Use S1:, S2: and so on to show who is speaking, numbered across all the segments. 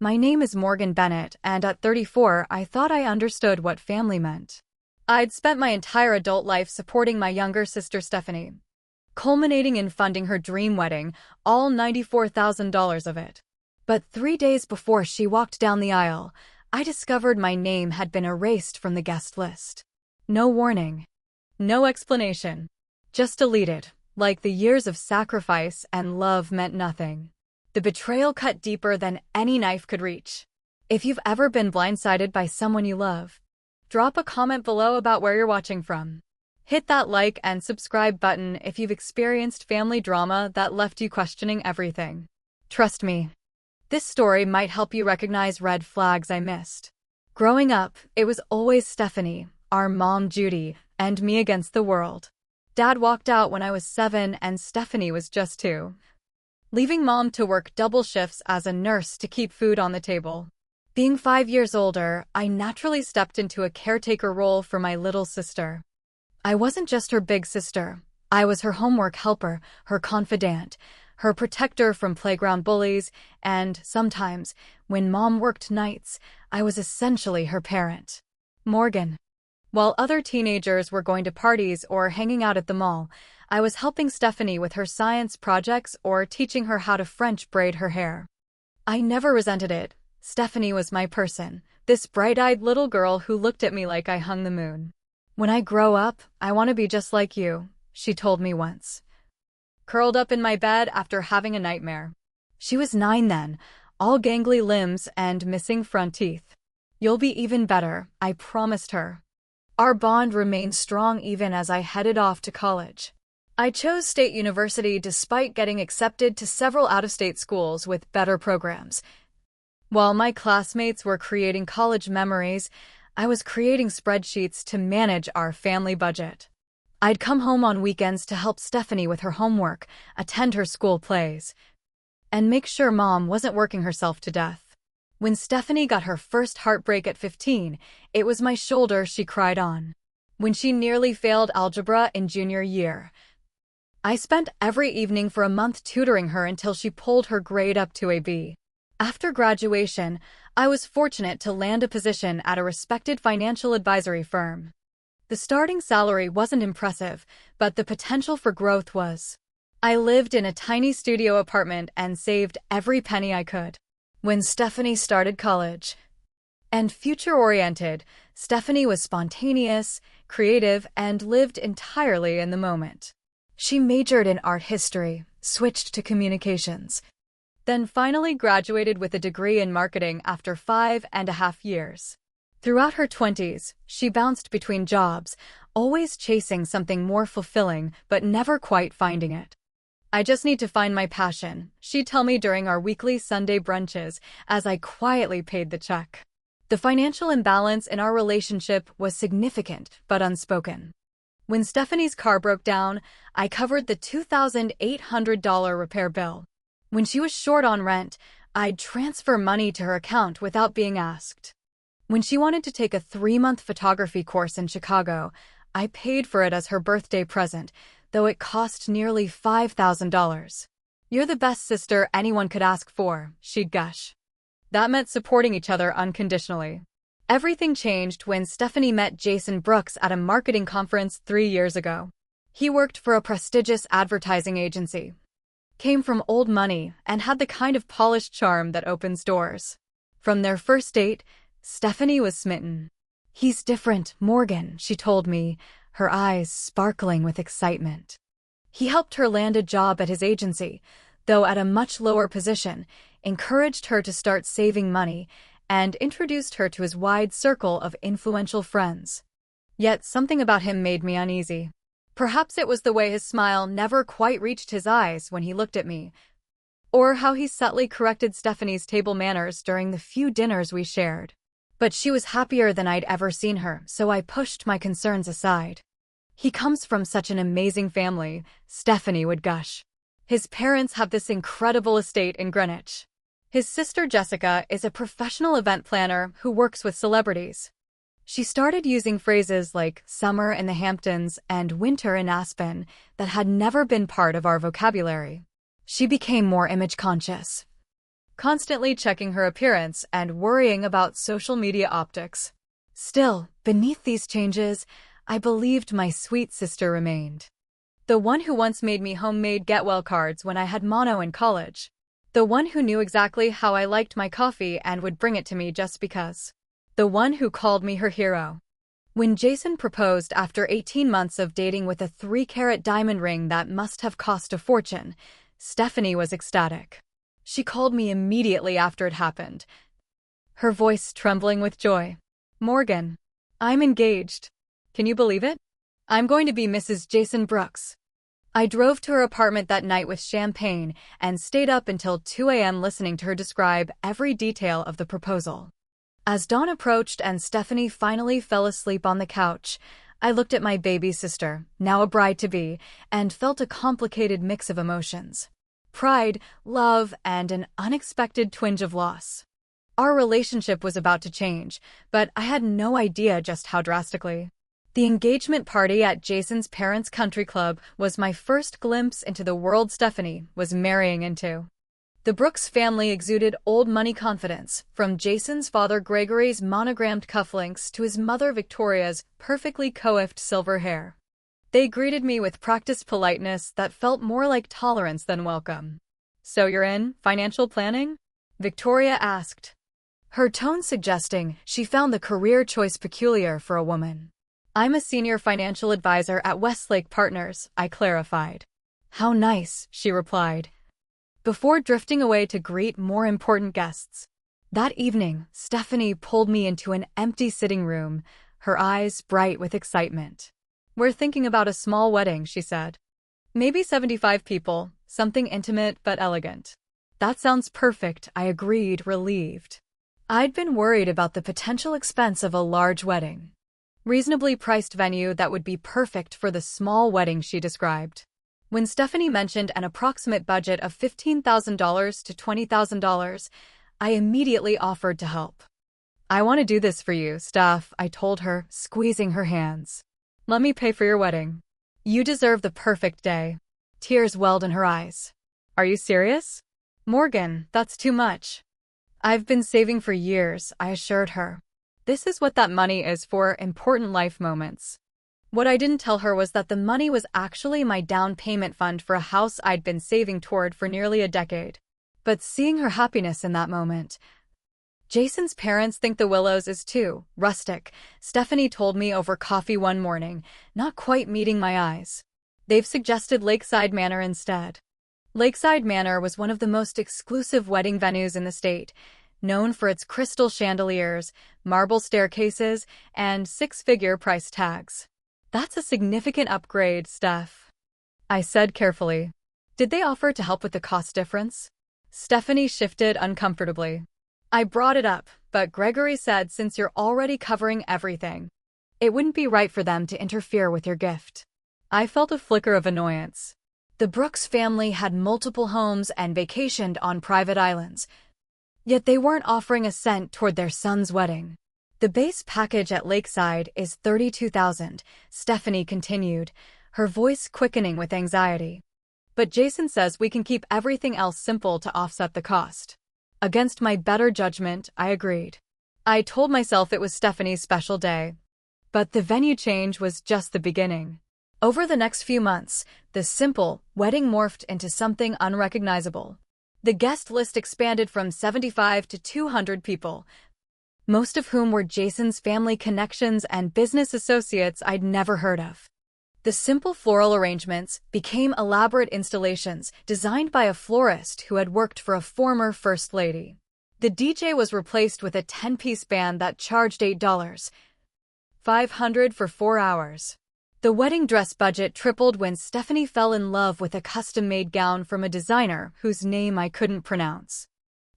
S1: My name is Morgan Bennett, and at 34, I thought I understood what family meant. I'd spent my entire adult life supporting my younger sister Stephanie, culminating in funding her dream wedding, all $94,000 of it. But 3 days before she walked down the aisle, I discovered my name had been erased from the guest list. No warning. No explanation. Just deleted, like the years of sacrifice and love meant nothing. The betrayal cut deeper than any knife could reach. If you've ever been blindsided by someone you love, drop a comment below about where you're watching from. Hit that like and subscribe button if you've experienced family drama that left you questioning everything. Trust me, this story might help you recognize red flags I missed. Growing up, it was always Stephanie, our mom Judy, and me against the world. Dad walked out when I was 7 and Stephanie was just 2, leaving mom to work double shifts as a nurse to keep food on the table. Being 5 years older, I naturally stepped into a caretaker role for my little sister. I wasn't just her big sister. I was her homework helper, her confidant, her protector from playground bullies, and sometimes, when mom worked nights, I was essentially her parent. Morgan. While other teenagers were going to parties or hanging out at the mall, I was helping Stephanie with her science projects or teaching her how to French braid her hair. I never resented it. Stephanie was my person, this bright-eyed little girl who looked at me like I hung the moon. "When I grow up, I want to be just like you," she told me once, curled up in my bed after having a nightmare. She was 9 then, all gangly limbs and missing front teeth. "You'll be even better," I promised her. Our bond remained strong even as I headed off to college. I chose State University despite getting accepted to several out-of-state schools with better programs. While my classmates were creating college memories, I was creating spreadsheets to manage our family budget. I'd come home on weekends to help Stephanie with her homework, attend her school plays, and make sure mom wasn't working herself to death. When Stephanie got her first heartbreak at 15, it was my shoulder she cried on. When she nearly failed algebra in junior year, I spent every evening for a month tutoring her until she pulled her grade up to a B. After graduation, I was fortunate to land a position at a respected financial advisory firm. The starting salary wasn't impressive, but the potential for growth was. I lived in a tiny studio apartment and saved every penny I could. When Stephanie started college, and future-oriented, Stephanie was spontaneous, creative, and lived entirely in the moment. She majored in art history, switched to communications, then finally graduated with a degree in marketing after 5.5 years. Throughout her 20s, she bounced between jobs, always chasing something more fulfilling but never quite finding it. "I just need to find my passion," she'd tell me during our weekly Sunday brunches as I quietly paid the check. The financial imbalance in our relationship was significant but unspoken. When Stephanie's car broke down, I covered the $2,800 repair bill. When she was short on rent, I'd transfer money to her account without being asked. When she wanted to take a 3-month photography course in Chicago, I paid for it as her birthday present, though it cost nearly $5,000. "You're the best sister anyone could ask for," she'd gush. That meant supporting each other unconditionally. Everything changed when Stephanie met Jason Brooks at a marketing conference 3 years ago. He worked for a prestigious advertising agency, came from old money, and had the kind of polished charm that opens doors. From their first date, Stephanie was smitten. "He's different, Morgan," she told me, her eyes sparkling with excitement. He helped her land a job at his agency, though at a much lower position, encouraged her to start saving money, and introduced her to his wide circle of influential friends. Yet something about him made me uneasy. Perhaps it was the way his smile never quite reached his eyes when he looked at me, or how he subtly corrected Stephanie's table manners during the few dinners we shared. But she was happier than I'd ever seen her, so I pushed my concerns aside. "He comes from such an amazing family," Stephanie would gush. "His parents have this incredible estate in Greenwich. His sister Jessica is a professional event planner who works with celebrities." She started using phrases like summer in the Hamptons and winter in Aspen that had never been part of our vocabulary. She became more image conscious. constantly checking her appearance and worrying about social media optics. Still, beneath these changes, I believed my sweet sister remained. The one who once made me homemade get-well cards when I had mono in college. The one who knew exactly how I liked my coffee and would bring it to me just because. The one who called me her hero. When Jason proposed after 18 months of dating with a 3-carat diamond ring that must have cost a fortune, Stephanie was ecstatic. She called me immediately after it happened, her voice trembling with joy. "Morgan, I'm engaged. Can you believe it? I'm going to be Mrs. Jason Brooks." I drove to her apartment that night with champagne and stayed up until 2 a.m. listening to her describe every detail of the proposal. As dawn approached and Stephanie finally fell asleep on the couch, I looked at my baby sister, now a bride-to-be, and felt a complicated mix of emotions. Pride, love, and an unexpected twinge of loss. Our relationship was about to change, but I had no idea just how drastically. The engagement party at Jason's parents' country club was my first glimpse into the world Stephanie was marrying into. The Brooks family exuded old money confidence, from Jason's father Gregory's monogrammed cufflinks to his mother Victoria's perfectly coiffed silver hair. They greeted me with practiced politeness that felt more like tolerance than welcome. "So you're in financial planning?" Victoria asked, her tone suggesting she found the career choice peculiar for a woman. "I'm a senior financial advisor at Westlake Partners," I clarified. "How nice," she replied, before drifting away to greet more important guests. That evening, Stephanie pulled me into an empty sitting room, her eyes bright with excitement. "We're thinking about a small wedding," she said. "Maybe 75 people, something intimate but elegant." "That sounds perfect," I agreed, relieved. I'd been worried about the potential expense of a large wedding. Reasonably priced venue that would be perfect for the small wedding she described. When Stephanie mentioned an approximate budget of $15,000 to $20,000, I immediately offered to help. "I want to do this for you, Steph," I told her, squeezing her hands. "Let me pay for your wedding. You deserve the perfect day." Tears welled in her eyes. "Are you serious?" "Morgan, that's too much." "I've been saving for years," I assured her. "This is what that money is for, important life moments." What I didn't tell her was that the money was actually my down payment fund for a house I'd been saving toward for nearly a decade. But seeing her happiness in that moment. "Jason's parents think the Willows is too rustic," Stephanie told me over coffee one morning, not quite meeting my eyes. "They've suggested Lakeside Manor instead." Lakeside Manor was one of the most exclusive wedding venues in the state, known for its crystal chandeliers, marble staircases, and 6-figure price tags. "That's a significant upgrade, Steph," I said carefully. "Did they offer to help with the cost difference?" Stephanie shifted uncomfortably. "I brought it up, but Gregory said since you're already covering everything, it wouldn't be right for them to interfere with your gift." I felt a flicker of annoyance. The Brooks family had multiple homes and vacationed on private islands, yet they weren't offering a cent toward their son's wedding. "The base package at Lakeside is $32,000, Stephanie continued, her voice quickening with anxiety. "But Jason says we can keep everything else simple to offset the cost." Against my better judgment, I agreed. I told myself it was Stephanie's special day. But the venue change was just the beginning. Over the next few months, the simple wedding morphed into something unrecognizable. The guest list expanded from 75 to 200 people, most of whom were Jason's family connections and business associates I'd never heard of. The simple floral arrangements became elaborate installations designed by a florist who had worked for a former First Lady. The DJ was replaced with a 10-piece band that charged $8.5 for 4 hours. The wedding dress budget tripled when Stephanie fell in love with a custom-made gown from a designer whose name I couldn't pronounce.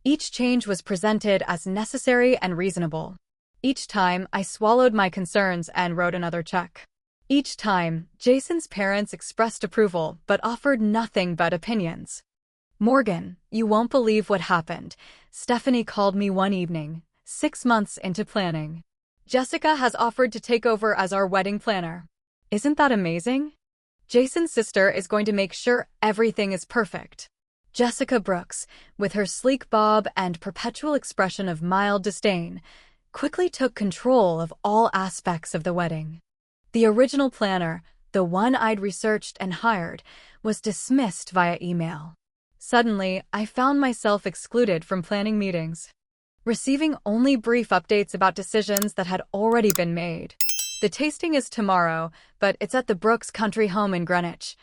S1: Each change was presented as necessary and reasonable. Each time, I swallowed my concerns and wrote another check. Each time, Jason's parents expressed approval but offered nothing but opinions. "Morgan, you won't believe what happened," Stephanie called me one evening, 6 months into planning. "Jessica has offered to take over as our wedding planner. Isn't that amazing? Jason's sister is going to make sure everything is perfect." Jessica Brooks, with her sleek bob and perpetual expression of mild disdain, quickly took control of all aspects of the wedding. The original planner, the one I'd researched and hired, was dismissed via email. Suddenly, I found myself excluded from planning meetings, receiving only brief updates about decisions that had already been made. The tasting is tomorrow, but it's at the Brooks country home in Greenwich,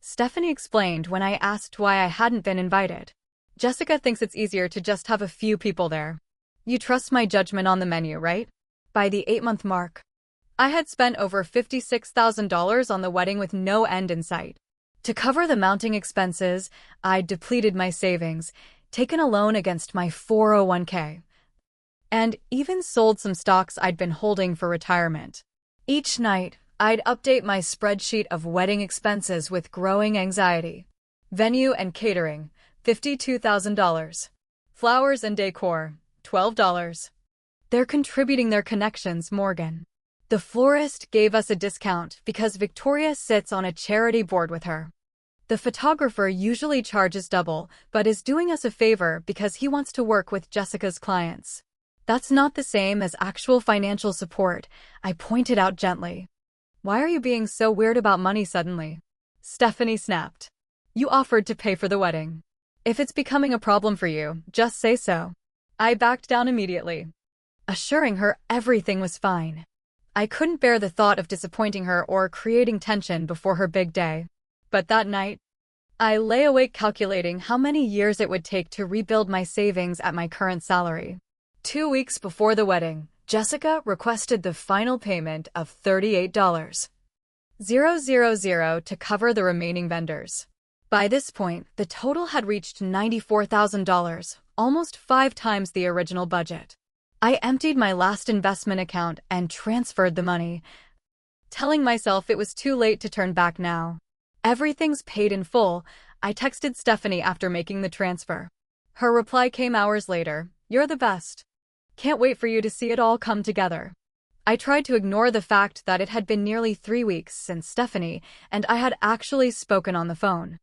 S1: Stephanie explained when I asked why I hadn't been invited. Jessica thinks it's easier to just have a few people there. You trust my judgment on the menu, right? By the 8-month mark, I had spent over $56,000 on the wedding with no end in sight. To cover the mounting expenses, I'd depleted my savings, taken a loan against my 401k, and even sold some stocks I'd been holding for retirement. Each night, I'd update my spreadsheet of wedding expenses with growing anxiety. Venue and catering, $52,000. Flowers and decor, $12. They're contributing their connections, Morgan. The florist gave us a discount because Victoria sits on a charity board with her. The photographer usually charges double, but is doing us a favor because he wants to work with Jessica's clients. That's not the same as actual financial support, I pointed out gently. Why are you being so weird about money suddenly? Stephanie snapped. You offered to pay for the wedding. If it's becoming a problem for you, just say so. I backed down immediately, assuring her everything was fine. I couldn't bear the thought of disappointing her or creating tension before her big day. But that night, I lay awake calculating how many years it would take to rebuild my savings at my current salary. 2 weeks before the wedding, Jessica requested the final payment of $38,000 to cover the remaining vendors. By this point, the total had reached $94,000, almost 5 times the original budget. I emptied my last investment account and transferred the money, telling myself it was too late to turn back now. Everything's paid in full, I texted Stephanie after making the transfer. Her reply came hours later, "You're the best. Can't wait for you to see it all come together." I tried to ignore the fact that it had been nearly 3 weeks since Stephanie and I had actually spoken on the phone.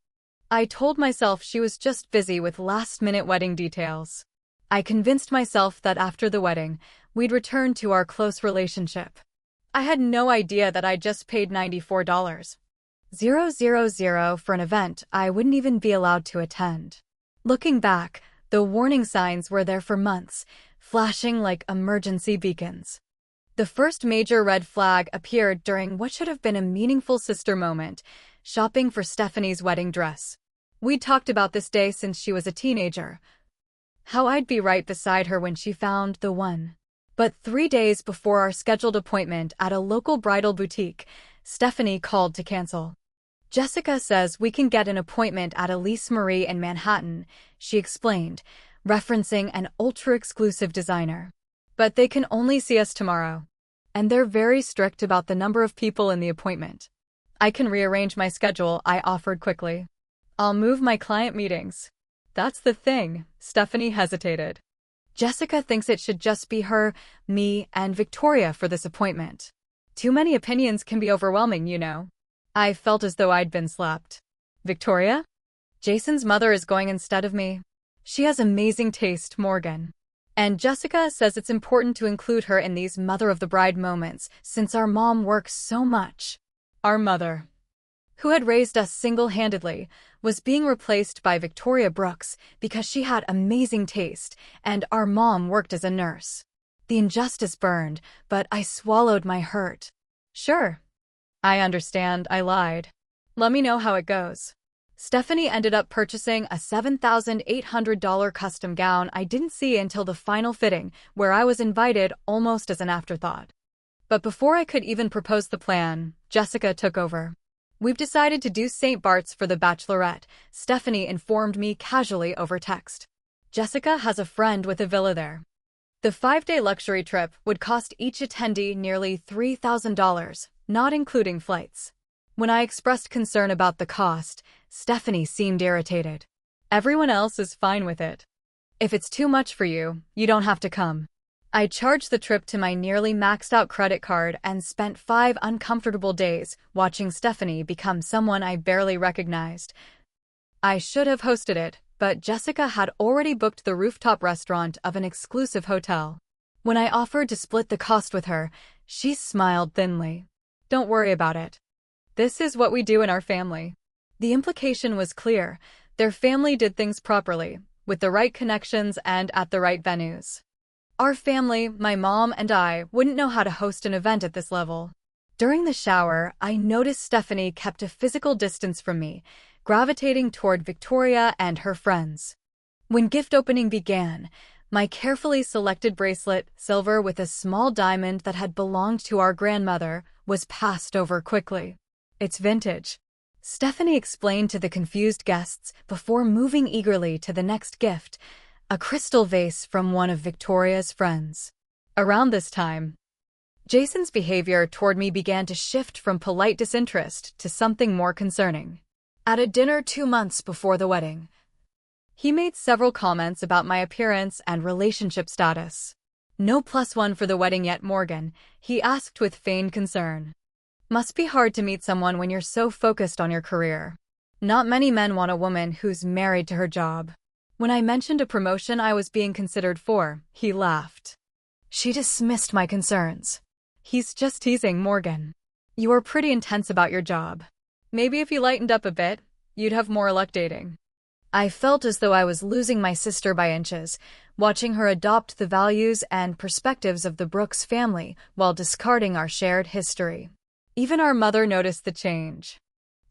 S1: I told myself she was just busy with last-minute wedding details. I convinced myself that after the wedding, we'd return to our close relationship. I had no idea that I'd just paid $94,000 for an event I wouldn't even be allowed to attend. Looking back, the warning signs were there for months, flashing like emergency beacons. The first major red flag appeared during what should have been a meaningful sister moment, shopping for Stephanie's wedding dress. We'd talked about this day since she was a teenager, how I'd be right beside her when she found the one. But 3 days before our scheduled appointment at a local bridal boutique, Stephanie called to cancel. Jessica says we can get an appointment at Elise Marie in Manhattan, she explained, referencing an ultra-exclusive designer. But they can only see us tomorrow, and they're very strict about the number of people in the appointment. I can rearrange my schedule, I offered quickly. I'll move my client meetings. That's the thing, Stephanie hesitated. Jessica thinks it should just be her, me, and Victoria for this appointment. Too many opinions can be overwhelming, you know. I felt as though I'd been slapped. Victoria? Jason's mother is going instead of me. She has amazing taste, Morgan. And Jessica says it's important to include her in these mother-of-the-bride moments since our mom works so much. Our mother, who had raised us single-handedly, was being replaced by Victoria Brooks because she had amazing taste and our mom worked as a nurse. The injustice burned, but I swallowed my hurt. Sure. I understand, I lied. Let me know how it goes. Stephanie ended up purchasing a $7,800 custom gown I didn't see until the final fitting, where I was invited almost as an afterthought. But before I could even propose the plan, Jessica took over. We've decided to do St. Bart's for the bachelorette, Stephanie informed me casually over text. Jessica has a friend with a villa there. The 5-day luxury trip would cost each attendee nearly $3,000, not including flights. When I expressed concern about the cost, Stephanie seemed irritated. Everyone else is fine with it. If it's too much for you, you don't have to come. I charged the trip to my nearly maxed-out credit card and spent 5 uncomfortable days watching Stephanie become someone I barely recognized. I should have hosted it, but Jessica had already booked the rooftop restaurant of an exclusive hotel. When I offered to split the cost with her, she smiled thinly. Don't worry about it. This is what we do in our family. The implication was clear. Their family did things properly, with the right connections and at the right venues. Our family, my mom and I, wouldn't know how to host an event at this level. During the shower, I noticed Stephanie kept a physical distance from me, gravitating toward Victoria and her friends. When gift opening began, my carefully selected bracelet, silver with a small diamond that had belonged to our grandmother, was passed over quickly. It's vintage, Stephanie explained to the confused guests before moving eagerly to the next gift, a crystal vase from one of Victoria's friends. Around this time, Jason's behavior toward me began to shift from polite disinterest to something more concerning. At a dinner 2 months before the wedding, he made several comments about my appearance and relationship status. "No +1 for the wedding yet, Morgan?" he asked with feigned concern. Must be hard to meet someone when you're so focused on your career. Not many men want a woman who's married to her job. When I mentioned a promotion I was being considered for, he laughed. She dismissed my concerns. "He's just teasing, Morgan. You are pretty intense about your job. Maybe if you lightened up a bit, you'd have more luck dating." I felt as though I was losing my sister by inches, watching her adopt the values and perspectives of the Brooks family while discarding our shared history. Even our mother noticed the change.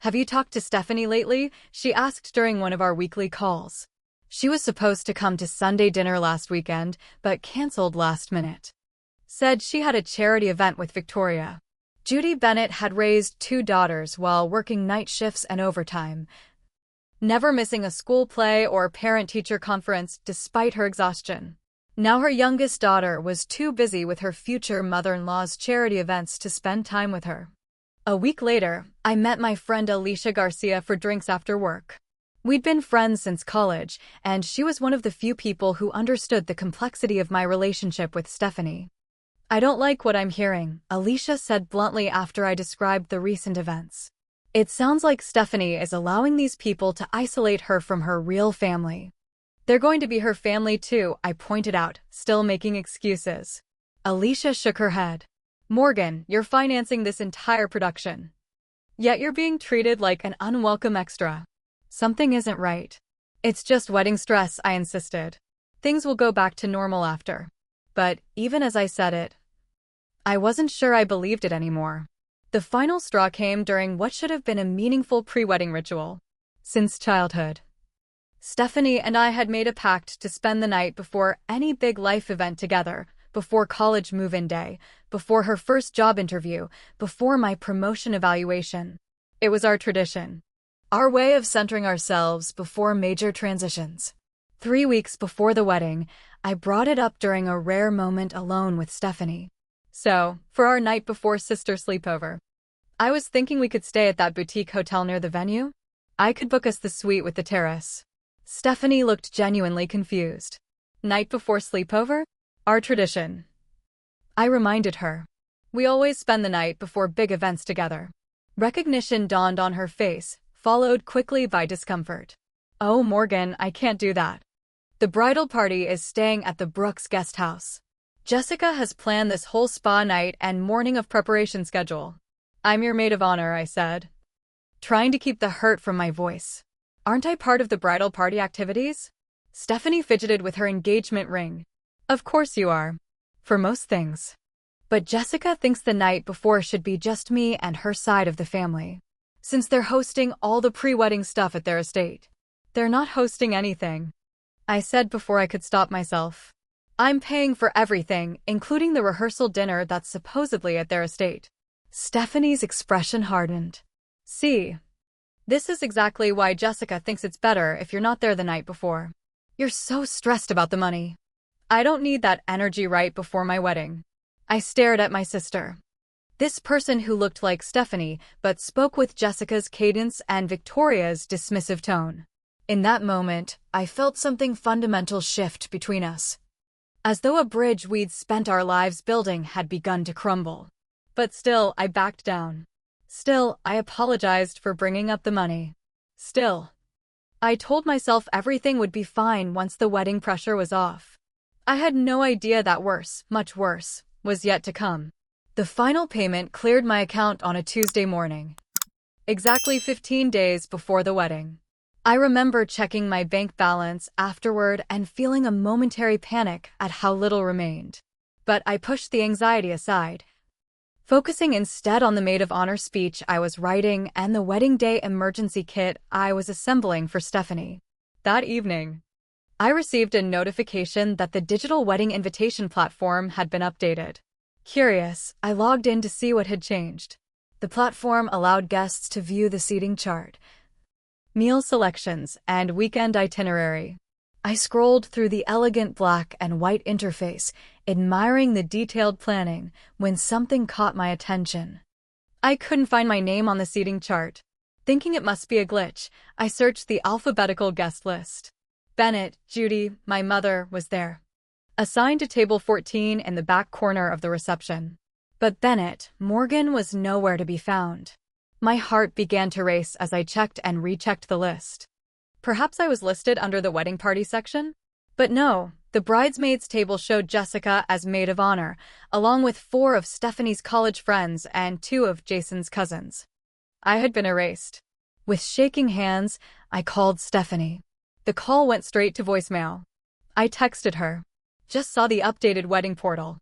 S1: "Have you talked to Stephanie lately?" she asked during one of our weekly calls. She was supposed to come to Sunday dinner last weekend, but canceled last minute. Said she had a charity event with Victoria. Judy Bennett had raised 2 daughters while working night shifts and overtime, never missing a school play or parent-teacher conference despite her exhaustion. Now her youngest daughter was too busy with her future mother-in-law's charity events to spend time with her. A week later, I met my friend Alicia Garcia for drinks after work. We'd been friends since college, and she was one of the few people who understood the complexity of my relationship with Stephanie. "I don't like what I'm hearing," Alicia said bluntly after I described the recent events. "It sounds like Stephanie is allowing these people to isolate her from her real family." "They're going to be her family too," I pointed out, still making excuses. Alicia shook her head. "Morgan, you're financing this entire production. Yet you're being treated like an unwelcome extra. Something isn't right." "It's just wedding stress," I insisted. "Things will go back to normal after." But even as I said it, I wasn't sure I believed it anymore. The final straw came during what should have been a meaningful pre-wedding ritual. Since childhood, Stephanie and I had made a pact to spend the night before any big life event together, before college move-in day, before her first job interview, before my promotion evaluation. It was our tradition. Our way of centering ourselves before major transitions. 3 weeks before the wedding, I brought it up during a rare moment alone with Stephanie. "So, for our night before sister sleepover, I was thinking we could stay at that boutique hotel near the venue. I could book us the suite with the terrace." Stephanie looked genuinely confused. "Night before sleepover? Our tradition." I reminded her. "We always spend the night before big events together." Recognition dawned on her face, followed quickly by discomfort. "Oh, Morgan, I can't do that. The bridal party is staying at the Brooks guest house. Jessica has planned this whole spa night and morning of preparation schedule." "I'm your maid of honor," I said, trying to keep the hurt from my voice. "Aren't I part of the bridal party activities?" Stephanie fidgeted with her engagement ring. "Of course you are. For most things. But Jessica thinks the night before should be just me and her side of the family. Since they're hosting all the pre-wedding stuff at their estate." "They're not hosting anything," I said before I could stop myself. "I'm paying for everything, including the rehearsal dinner that's supposedly at their estate." Stephanie's expression hardened. "See, this is exactly why Jessica thinks it's better if you're not there the night before. You're so stressed about the money. I don't need that energy right before my wedding." I stared at my sister. This person who looked like Stephanie but spoke with Jessica's cadence and Victoria's dismissive tone. In that moment, I felt something fundamental shift between us. As though a bridge we'd spent our lives building had begun to crumble. But still, I backed down. Still, I apologized for bringing up the money. Still, I told myself everything would be fine once the wedding pressure was off. I had no idea that worse, much worse, was yet to come. The final payment cleared my account on a Tuesday morning, exactly 15 days before the wedding. I remember checking my bank balance afterward and feeling a momentary panic at how little remained. But I pushed the anxiety aside, focusing instead on the maid of honor speech I was writing and the wedding day emergency kit I was assembling for Stephanie. That evening, I received a notification that the digital wedding invitation platform had been updated. Curious, I logged in to see what had changed. The platform allowed guests to view the seating chart, meal selections, and weekend itinerary. I scrolled through the elegant black and white interface, admiring the detailed planning, when something caught my attention. I couldn't find my name on the seating chart. Thinking it must be a glitch, I searched the alphabetical guest list. Bennett, Judy, my mother, was there, assigned to table 14 in the back corner of the reception. But Bennett, Morgan, was nowhere to be found. My heart began to race as I checked and rechecked the list. Perhaps I was listed under the wedding party section? But no, the bridesmaids table showed Jessica as maid of honor, along with 4 of Stephanie's college friends and 2 of Jason's cousins. I had been erased. With shaking hands, I called Stephanie. The call went straight to voicemail. I texted her. Just saw the updated wedding portal.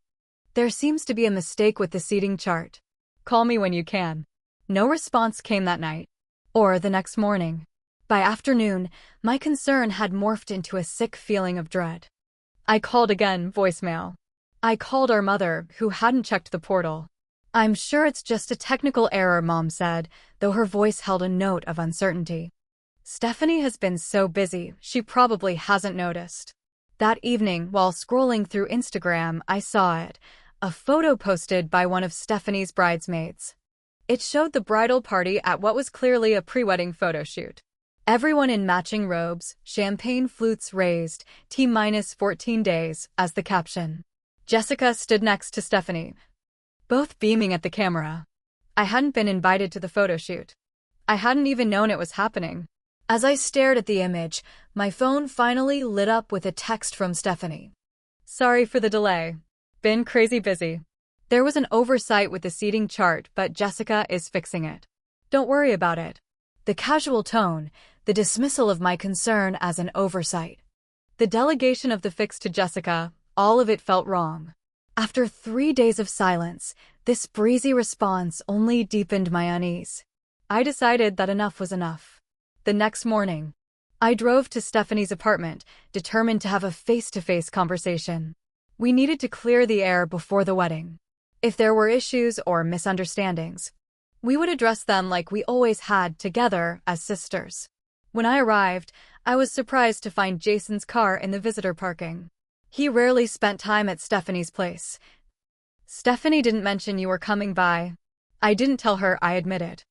S1: There seems to be a mistake with the seating chart. Call me when you can. No response came that night, or the next morning. By afternoon, my concern had morphed into a sick feeling of dread. I called again, voicemail. I called our mother, who hadn't checked the portal. I'm sure it's just a technical error, Mom said, though her voice held a note of uncertainty. Stephanie has been so busy, she probably hasn't noticed. That evening, while scrolling through Instagram, I saw it, a photo posted by one of Stephanie's bridesmaids. It showed the bridal party at what was clearly a pre-wedding photo shoot. Everyone in matching robes, champagne flutes raised, T-14 days, as the caption. Jessica stood next to Stephanie, both beaming at the camera. I hadn't been invited to the photo shoot. I hadn't even known it was happening. As I stared at the image, my phone finally lit up with a text from Stephanie. Sorry for the delay. Been crazy busy. There was an oversight with the seating chart, but Jessica is fixing it. Don't worry about it. The casual tone, the dismissal of my concern as an oversight. The delegation of the fix to Jessica, all of it felt wrong. After 3 days of silence, this breezy response only deepened my unease. I decided that enough was enough. The next morning, I drove to Stephanie's apartment, determined to have a face-to-face conversation. We needed to clear the air before the wedding. If there were issues or misunderstandings, we would address them like we always had, together as sisters. When I arrived, I was surprised to find Jason's car in the visitor parking. He rarely spent time at Stephanie's place. Stephanie didn't mention you were coming by. I didn't tell her, I admitted.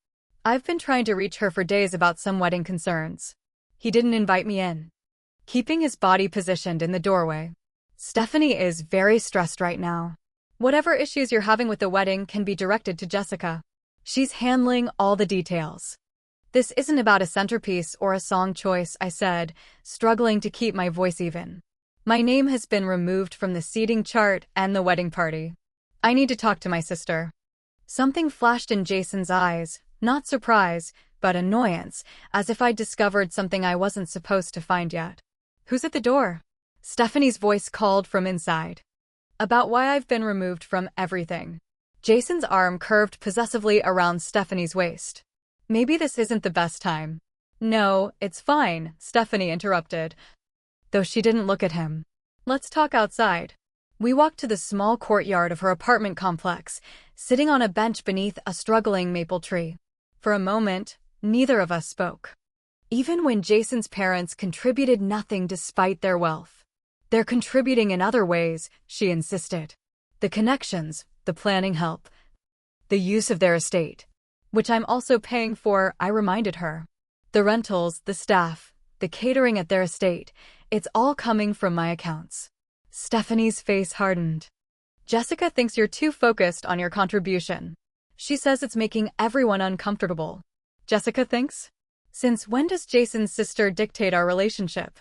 S1: I've been trying to reach her for days about some wedding concerns. He didn't invite me in. Keeping his body positioned in the doorway. Stephanie is very stressed right now. Whatever issues you're having with the wedding can be directed to Jessica. She's handling all the details. This isn't about a centerpiece or a song choice, I said, struggling to keep my voice even. My name has been removed from the seating chart and the wedding party. I need to talk to my sister. Something flashed in Jason's eyes, not surprise, but annoyance, as if I'd discovered something I wasn't supposed to find yet. Who's at the door? Stephanie's voice called from inside. About why I've been removed from everything. Jason's arm curved possessively around Stephanie's waist. Maybe this isn't the best time. No, it's fine, Stephanie interrupted, though she didn't look at him. Let's talk outside. We walked to the small courtyard of her apartment complex, sitting on a bench beneath a struggling maple tree. For a moment, neither of us spoke. Even when Jason's parents contributed nothing despite their wealth. They're contributing in other ways, she insisted. The connections, the planning help, the use of their estate, which I'm also paying for, I reminded her. The rentals, the staff, the catering at their estate, it's all coming from my accounts. Stephanie's face hardened. Jessica thinks you're too focused on your contribution. She says it's making everyone uncomfortable. Jessica thinks? Since when does Jason's sister dictate our relationship?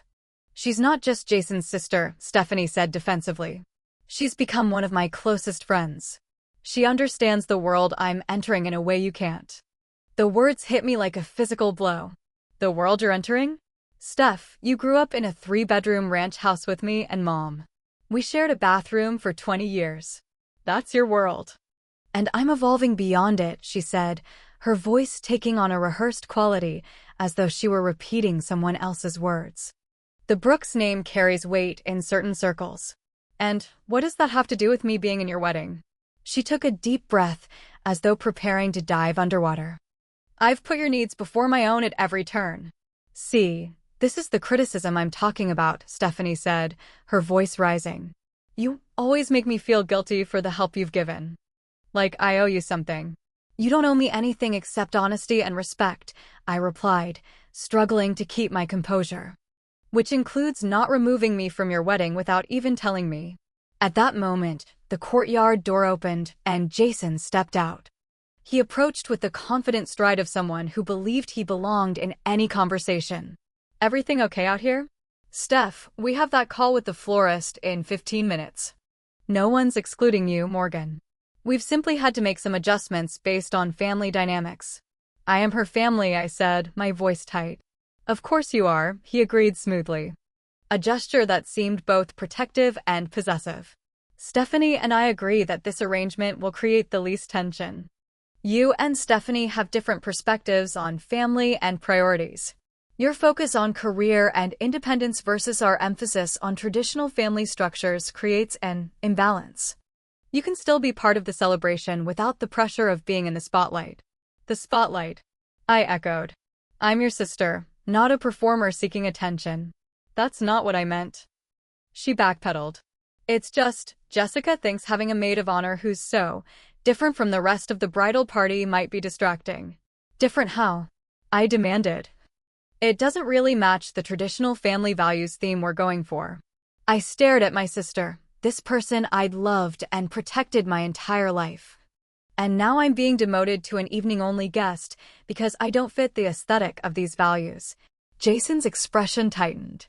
S1: She's not just Jason's sister, Stephanie said defensively. She's become one of my closest friends. She understands the world I'm entering in a way you can't. The words hit me like a physical blow. The world you're entering? Steph, you grew up in a 3-bedroom ranch house with me and Mom. We shared a bathroom for 20 years. That's your world. And I'm evolving beyond it, she said, her voice taking on a rehearsed quality, as though she were repeating someone else's words. The Brooks name carries weight in certain circles. And what does that have to do with me being in your wedding? She took a deep breath, as though preparing to dive underwater. I've put your needs before my own at every turn. See, this is the criticism I'm talking about, Stephanie said, her voice rising. You always make me feel guilty for the help you've given. Like I owe you something. You don't owe me anything except honesty and respect, I replied, struggling to keep my composure. Which includes not removing me from your wedding without even telling me. At that moment, the courtyard door opened and Jason stepped out. He approached with the confident stride of someone who believed he belonged in any conversation. Everything okay out here? Steph, we have that call with the florist in 15 minutes. No one's excluding you, Morgan. We've simply had to make some adjustments based on family dynamics. I am her family, I said, my voice tight. Of course you are, he agreed smoothly. A gesture that seemed both protective and possessive. Stephanie and I agree that this arrangement will create the least tension. You and Stephanie have different perspectives on family and priorities. Your focus on career and independence versus our emphasis on traditional family structures creates an imbalance. You can still be part of the celebration without the pressure of being in the spotlight. The spotlight, I echoed. I'm your sister, not a performer seeking attention. That's not what I meant. She backpedaled. It's just, Jessica thinks having a maid of honor who's so different from the rest of the bridal party might be distracting. Different how? I demanded. It doesn't really match the traditional family values theme we're going for. I stared at my sister, this person I'd loved and protected my entire life. And now I'm being demoted to an evening-only guest because I don't fit the aesthetic of these values. Jason's expression tightened.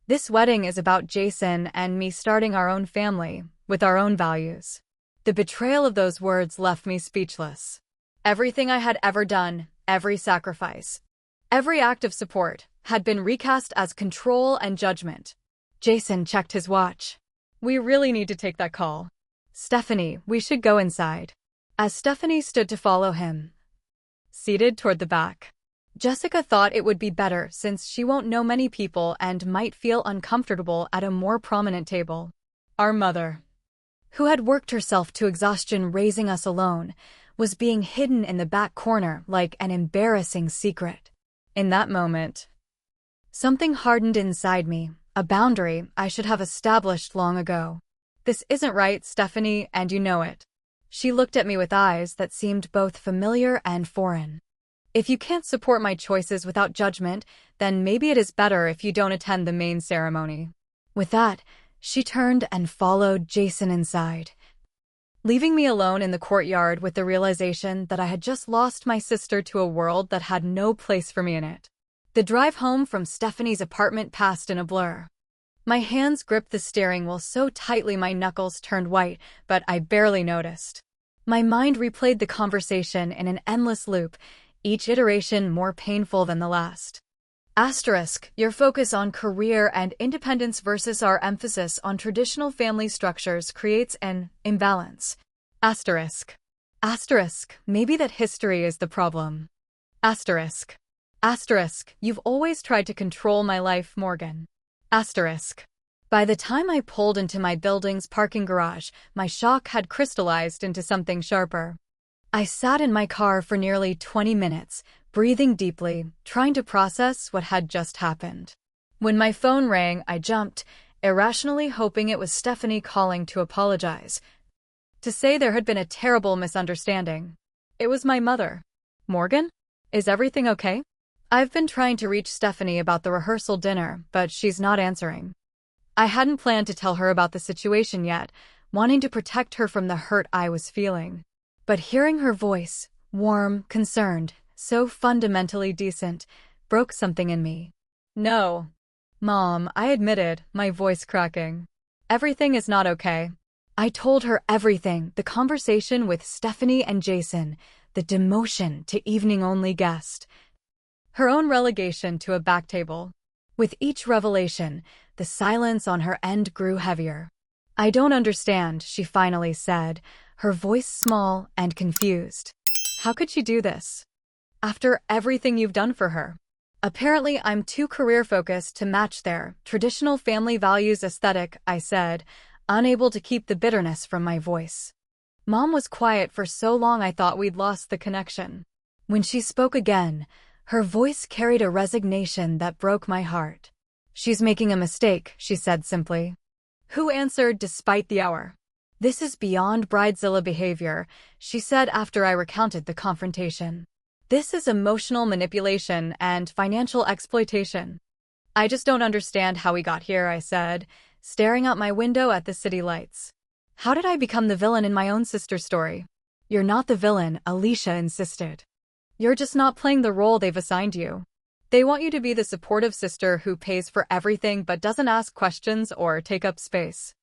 S1: This wedding is about Jason and me starting our own family, with our own values. The betrayal of those words left me speechless. Everything I had ever done, every sacrifice, every act of support, had been recast as control and judgment. Jason checked his watch. We really need to take that call. Stephanie, we should go inside. As Stephanie stood to follow him, seated toward the back. Jessica thought it would be better since she won't know many people and might feel uncomfortable at a more prominent table. Our mother, who had worked herself to exhaustion raising us alone, was being hidden in the back corner like an embarrassing secret. In that moment, something hardened inside me, a boundary I should have established long ago. This isn't right, Stephanie, and you know it. She looked at me with eyes that seemed both familiar and foreign. If you can't support my choices without judgment, then maybe it is better if you don't attend the main ceremony. With that, she turned and followed Jason inside, leaving me alone in the courtyard with the realization that I had just lost my sister to a world that had no place for me in it. The drive home from Stephanie's apartment passed in a blur. My hands gripped the steering wheel so tightly my knuckles turned white, but I barely noticed. My mind replayed the conversation in an endless loop, each iteration more painful than the last. Asterisk, your focus on career and independence versus our emphasis on traditional family structures creates an imbalance. Asterisk. Asterisk, maybe that history is the problem. Asterisk. Asterisk, you've always tried to control my life, Morgan. Asterisk. By the time I pulled into my building's parking garage, my shock had crystallized into something sharper. I sat in my car for nearly 20 minutes, breathing deeply, trying to process what had just happened. When my phone rang, I jumped, irrationally hoping it was Stephanie calling to apologize, to say there had been a terrible misunderstanding. It was my mother. Morgan? Is everything okay? I've been trying to reach Stephanie about the rehearsal dinner, but she's not answering. I hadn't planned to tell her about the situation yet, wanting to protect her from the hurt I was feeling. But hearing her voice, warm, concerned, so fundamentally decent, broke something in me. No. Mom, I admitted, my voice cracking. Everything is not okay. I told her everything, the conversation with Stephanie and Jason, the demotion to evening-only guest, her own relegation to a back table. With each revelation, the silence on her end grew heavier. I don't understand, she finally said, her voice small and confused. How could she do this? After everything you've done for her. Apparently, I'm too career-focused to match their traditional family values aesthetic, I said, unable to keep the bitterness from my voice. Mom was quiet for so long I thought we'd lost the connection. When she spoke again, her voice carried a resignation that broke my heart. She's making a mistake, she said simply. Who answered despite the hour? This is beyond bridezilla behavior, she said after I recounted the confrontation. This is emotional manipulation and financial exploitation. I just don't understand how we got here, I said, staring out my window at the city lights. How did I become the villain in my own sister's story? You're not the villain, Alicia insisted. You're just not playing the role they've assigned you. They want you to be the supportive sister who pays for everything but doesn't ask questions or take up space.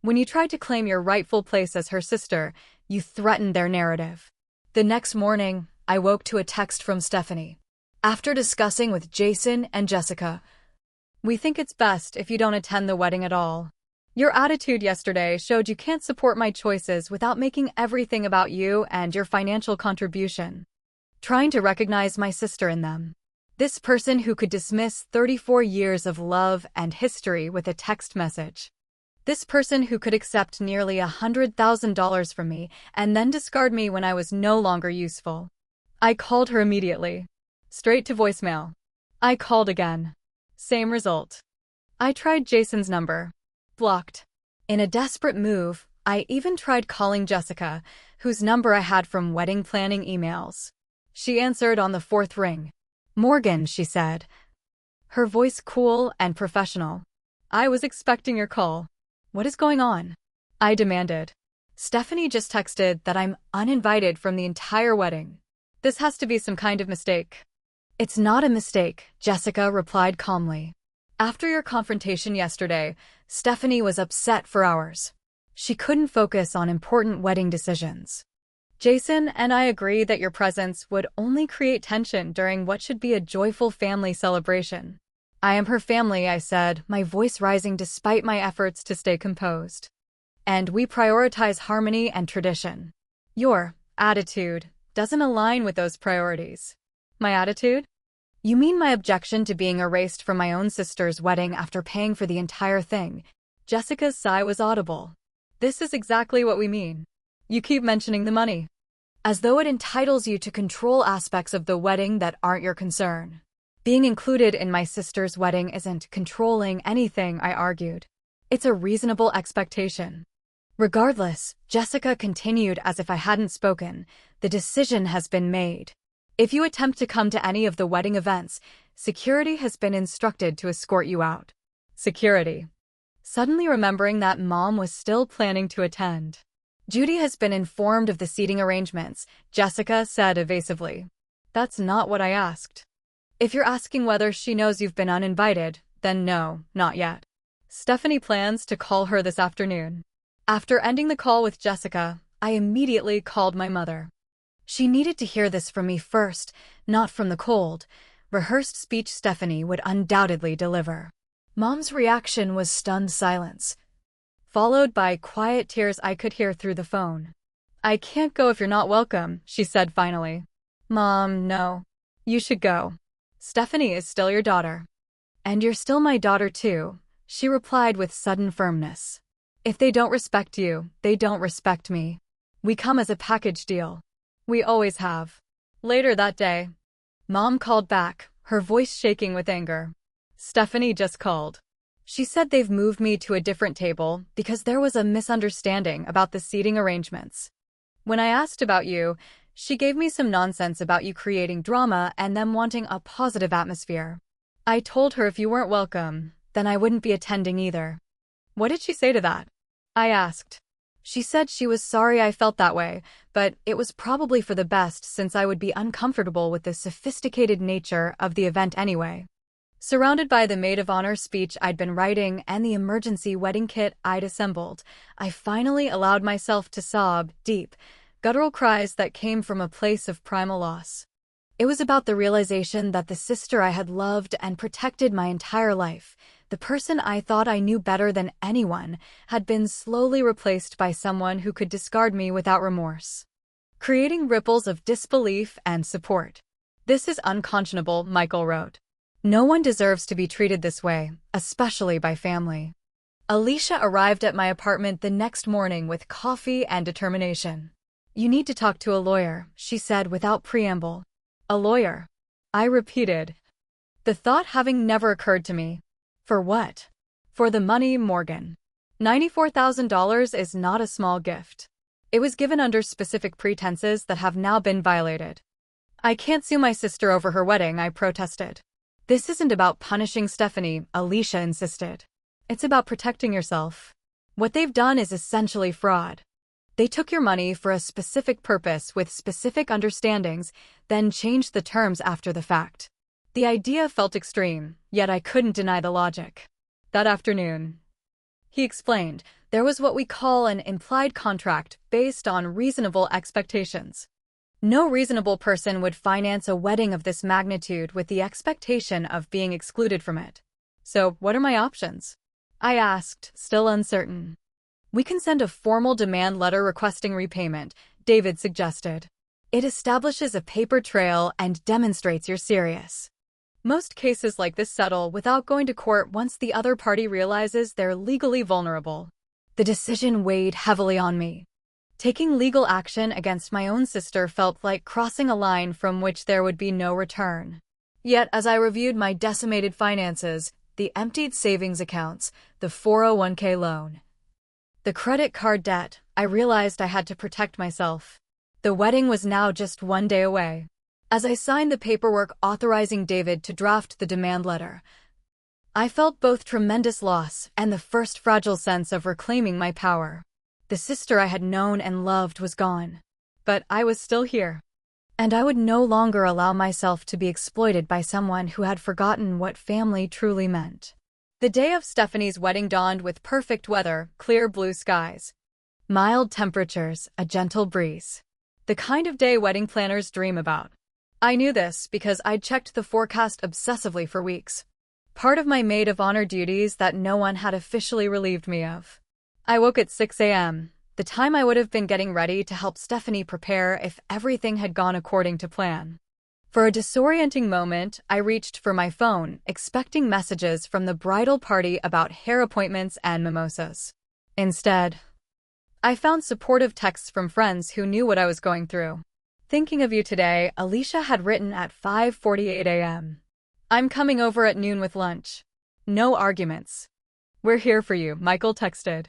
S1: When you tried to claim your rightful place as her sister, you threatened their narrative. The next morning, I woke to a text from Stephanie. After discussing with Jason and Jessica, we think it's best if you don't attend the wedding at all. Your attitude yesterday showed you can't support my choices without making everything about you and your financial contribution. Trying to recognize my sister in them. This person who could dismiss 34 years of love and history with a text message. This person who could accept nearly $100,000 from me and then discard me when I was no longer useful. I called her immediately. Straight to voicemail. I called again. Same result. I tried Jason's number. Blocked. In a desperate move, I even tried calling Jessica, whose number I had from wedding planning emails. She answered on the fourth ring. Morgan, she said. Her voice cool and professional. I was expecting your call. What is going on? I demanded. Stephanie just texted that I'm uninvited from the entire wedding. This has to be some kind of mistake. It's not a mistake, Jessica replied calmly. After your confrontation yesterday, Stephanie was upset for hours. She couldn't focus on important wedding decisions. Jason and I agree that your presence would only create tension during what should be a joyful family celebration. I am her family, I said, my voice rising despite my efforts to stay composed. And we prioritize harmony and tradition. Your attitude doesn't align with those priorities. My attitude? You mean my objection to being erased from my own sister's wedding after paying for the entire thing? Jessica's sigh was audible. This is exactly what we mean. You keep mentioning the money. As though it entitles you to control aspects of the wedding that aren't your concern. Being included in my sister's wedding isn't controlling anything, I argued. It's a reasonable expectation. Regardless, Jessica continued as if I hadn't spoken, the decision has been made. If you attempt to come to any of the wedding events, security has been instructed to escort you out. Security. Suddenly remembering that Mom was still planning to attend. Judy has been informed of the seating arrangements, Jessica said evasively. That's not what I asked. If you're asking whether she knows you've been uninvited, then no, not yet. Stephanie plans to call her this afternoon. After ending the call with Jessica, I immediately called my mother. She needed to hear this from me first, not from the cold, rehearsed speech Stephanie would undoubtedly deliver. Mom's reaction was stunned silence, followed by quiet tears I could hear through the phone. I can't go if you're not welcome, she said finally. Mom, no. You should go. Stephanie is still your daughter. And you're still my daughter too, she replied with sudden firmness. If they don't respect you, they don't respect me. We come as a package deal. We always have. Later that day, Mom called back, her voice shaking with anger. Stephanie just called. She said they've moved me to a different table because there was a misunderstanding about the seating arrangements. When I asked about you, she gave me some nonsense about you creating drama and them wanting a positive atmosphere. I told her if you weren't welcome, then I wouldn't be attending either. What did she say to that? I asked. She said she was sorry I felt that way, but it was probably for the best since I would be uncomfortable with the sophisticated nature of the event anyway. Surrounded by the maid of honor speech I'd been writing and the emergency wedding kit I'd assembled, I finally allowed myself to sob deep, guttural cries that came from a place of primal loss. It was about the realization that the sister I had loved and protected my entire life, the person I thought I knew better than anyone, had been slowly replaced by someone who could discard me without remorse, creating ripples of disbelief and support. "This is unconscionable," Michael wrote. "No one deserves to be treated this way, especially by family." Alicia arrived at my apartment the next morning with coffee and determination. "You need to talk to a lawyer," she said without preamble. "A lawyer?" I repeated, the thought having never occurred to me. For what? For the money, Morgan. $94,000 is not a small gift. It was given under specific pretenses that have now been violated. "I can't sue my sister over her wedding," I protested. "This isn't about punishing Stephanie," Alicia insisted. "It's about protecting yourself. What they've done is essentially fraud. They took your money for a specific purpose with specific understandings, then changed the terms after the fact." The idea felt extreme, yet I couldn't deny the logic. "That afternoon," he explained, "there was what we call an implied contract based on reasonable expectations. No reasonable person would finance a wedding of this magnitude with the expectation of being excluded from it. So, what are my options?" I asked, still uncertain. "We can send a formal demand letter requesting repayment," David suggested. "It establishes a paper trail and demonstrates you're serious. Most cases like this settle without going to court once the other party realizes they're legally vulnerable." The decision weighed heavily on me. Taking legal action against my own sister felt like crossing a line from which there would be no return. Yet, as I reviewed my decimated finances, the emptied savings accounts, the 401k loan, the credit card debt, I realized I had to protect myself. The wedding was now just one day away. As I signed the paperwork authorizing David to draft the demand letter, I felt both tremendous loss and the first fragile sense of reclaiming my power. The sister I had known and loved was gone. But I was still here. And I would no longer allow myself to be exploited by someone who had forgotten what family truly meant. The day of Stephanie's wedding dawned with perfect weather, clear blue skies, mild temperatures, a gentle breeze. The kind of day wedding planners dream about. I knew this because I'd checked the forecast obsessively for weeks. Part of my maid of honor duties that no one had officially relieved me of. I woke at 6 a.m., the time I would have been getting ready to help Stephanie prepare if everything had gone according to plan. For a disorienting moment, I reached for my phone, expecting messages from the bridal party about hair appointments and mimosas. Instead, I found supportive texts from friends who knew what I was going through. "Thinking of you today," Alicia had written at 5:48 a.m. "I'm coming over at noon with lunch. No arguments. We're here for you," Michael texted.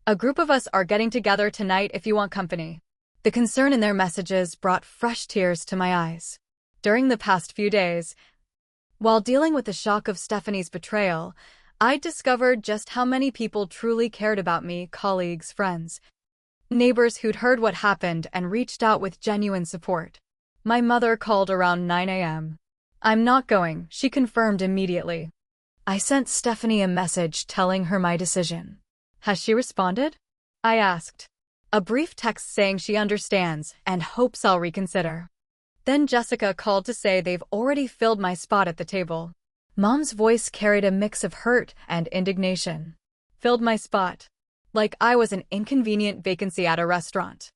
S1: "A group of us are getting together tonight if you want company." The concern in their messages brought fresh tears to my eyes. During the past few days, while dealing with the shock of Stephanie's betrayal, I'd discovered just how many people truly cared about me, colleagues, friends, neighbors who'd heard what happened and reached out with genuine support. My mother called around 9 a.m. "I'm not going," she confirmed immediately. I sent Stephanie a message telling her my decision. "Has she responded?" I asked. "A brief text saying she understands and hopes I'll reconsider." Then Jessica called to say they've already filled my spot at the table. Mom's voice carried a mix of hurt and indignation. "Filled my spot." Like I was an inconvenient vacancy at a restaurant.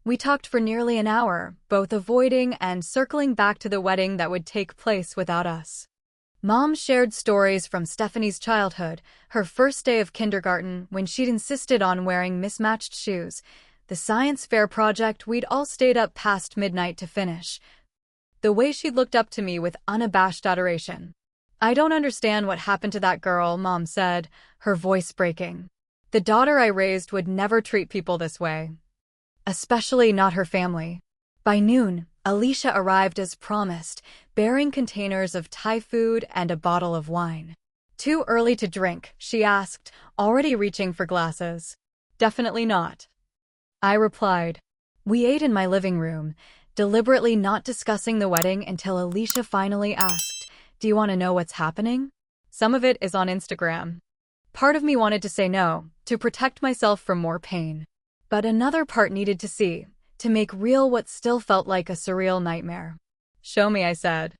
S1: We talked for nearly an hour, both avoiding and circling back to the wedding that would take place without us. Mom shared stories from Stephanie's childhood, her first day of kindergarten when she'd insisted on wearing mismatched shoes, the science fair project we'd all stayed up past midnight to finish, the way she'd looked up to me with unabashed adoration. "I don't understand what happened to that girl," Mom said, her voice breaking. "The daughter I raised would never treat people this way. Especially not her family." By noon, Alicia arrived as promised, bearing containers of Thai food and a bottle of wine. "Too early to drink?" she asked, already reaching for glasses. "Definitely not." I replied. We ate in my living room, deliberately not discussing the wedding until Alicia finally asked, "Do you want to know what's happening?" Some of it is on Instagram. Part of me wanted to say no, to protect myself from more pain. But another part needed to see, to make real what still felt like a surreal nightmare. Show me, I said.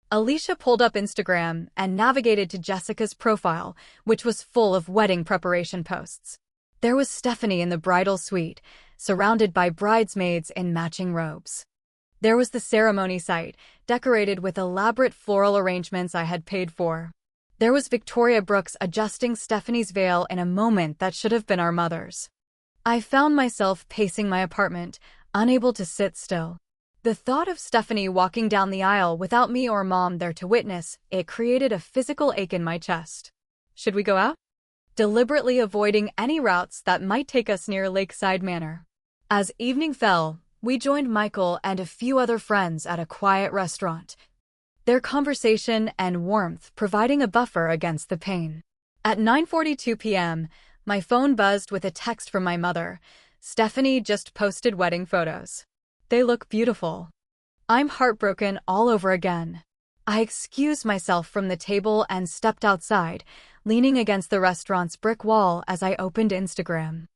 S1: Alicia pulled up Instagram and navigated to Jessica's profile, which was full of wedding preparation posts. There was Stephanie in the bridal suite, surrounded by bridesmaids in matching robes. There was the ceremony site, decorated with elaborate floral arrangements I had paid for. There was Victoria Brooks adjusting Stephanie's veil in a moment that should have been our mother's. I found myself pacing my apartment, unable to sit still. The thought of Stephanie walking down the aisle without me or Mom there to witness it created a physical ache in my chest. Should we go out? Deliberately avoiding any routes that might take us near Lakeside Manor. As evening fell, we joined Michael and a few other friends at a quiet restaurant, their conversation and warmth providing a buffer against the pain. At 9:42 p.m., my phone buzzed with a text from my mother. Stephanie just posted wedding photos. They look beautiful. I'm heartbroken all over again. I excused myself from the table and stepped outside, leaning against the restaurant's brick wall as I opened Instagram.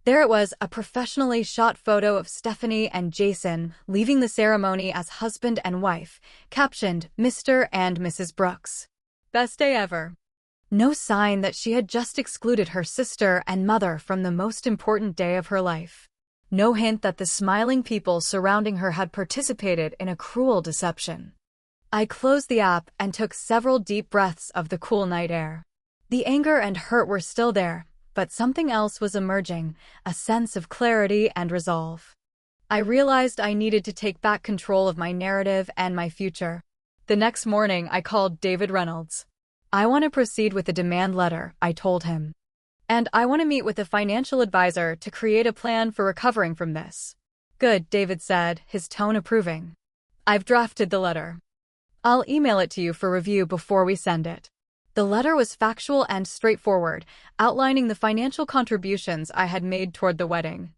S1: There it was, a professionally shot photo of Stephanie and Jason leaving the ceremony as husband and wife, captioned Mr. and Mrs. Brooks. Best day ever. No sign that she had just excluded her sister and mother from the most important day of her life. No hint that the smiling people surrounding her had participated in a cruel deception. I closed the app and took several deep breaths of the cool night air. The anger and hurt were still there, but something else was emerging, a sense of clarity and resolve. I realized I needed to take back control of my narrative and my future. The next morning, I called David Reynolds. I want to proceed with the demand letter, I told him. And I want to meet with a financial advisor to create a plan for recovering from this. Good, David said, his tone approving. I've drafted the letter. I'll email it to you for review before we send it. The letter was factual and straightforward, outlining the financial contributions I had made toward the wedding,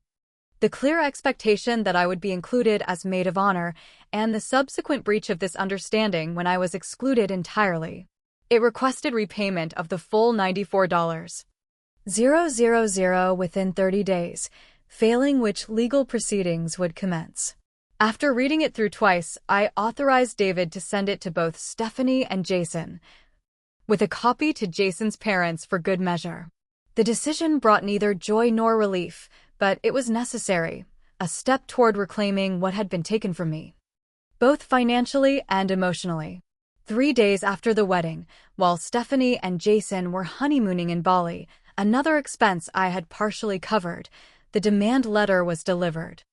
S1: the clear expectation that I would be included as maid of honor, and the subsequent breach of this understanding when I was excluded entirely. It requested repayment of the full $94,000 within 30 days, failing which legal proceedings would commence. After reading it through twice, I authorized David to send it to both Stephanie and Jason, with a copy to Jason's parents for good measure. The decision brought neither joy nor relief, but it was necessary, a step toward reclaiming what had been taken from me, both financially and emotionally. 3 days after the wedding, while Stephanie and Jason were honeymooning in Bali, another expense I had partially covered, the demand letter was delivered.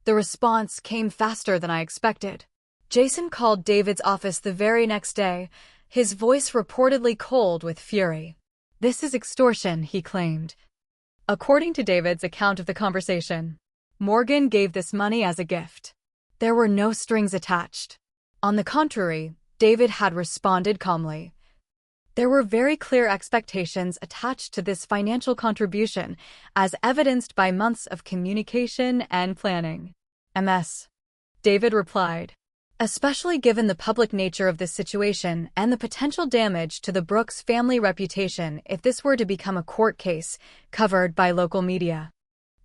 S1: The response came faster than I expected. Jason called David's office the very next day, his voice reportedly cold with fury. This is extortion, he claimed. According to David's account of the conversation, Morgan gave this money as a gift. There were no strings attached. On the contrary, David had responded calmly. There were very clear expectations attached to this financial contribution, as evidenced by months of communication and planning. MS. David replied. Especially given the public nature of this situation and the potential damage to the Brooks family reputation if this were to become a court case covered by local media.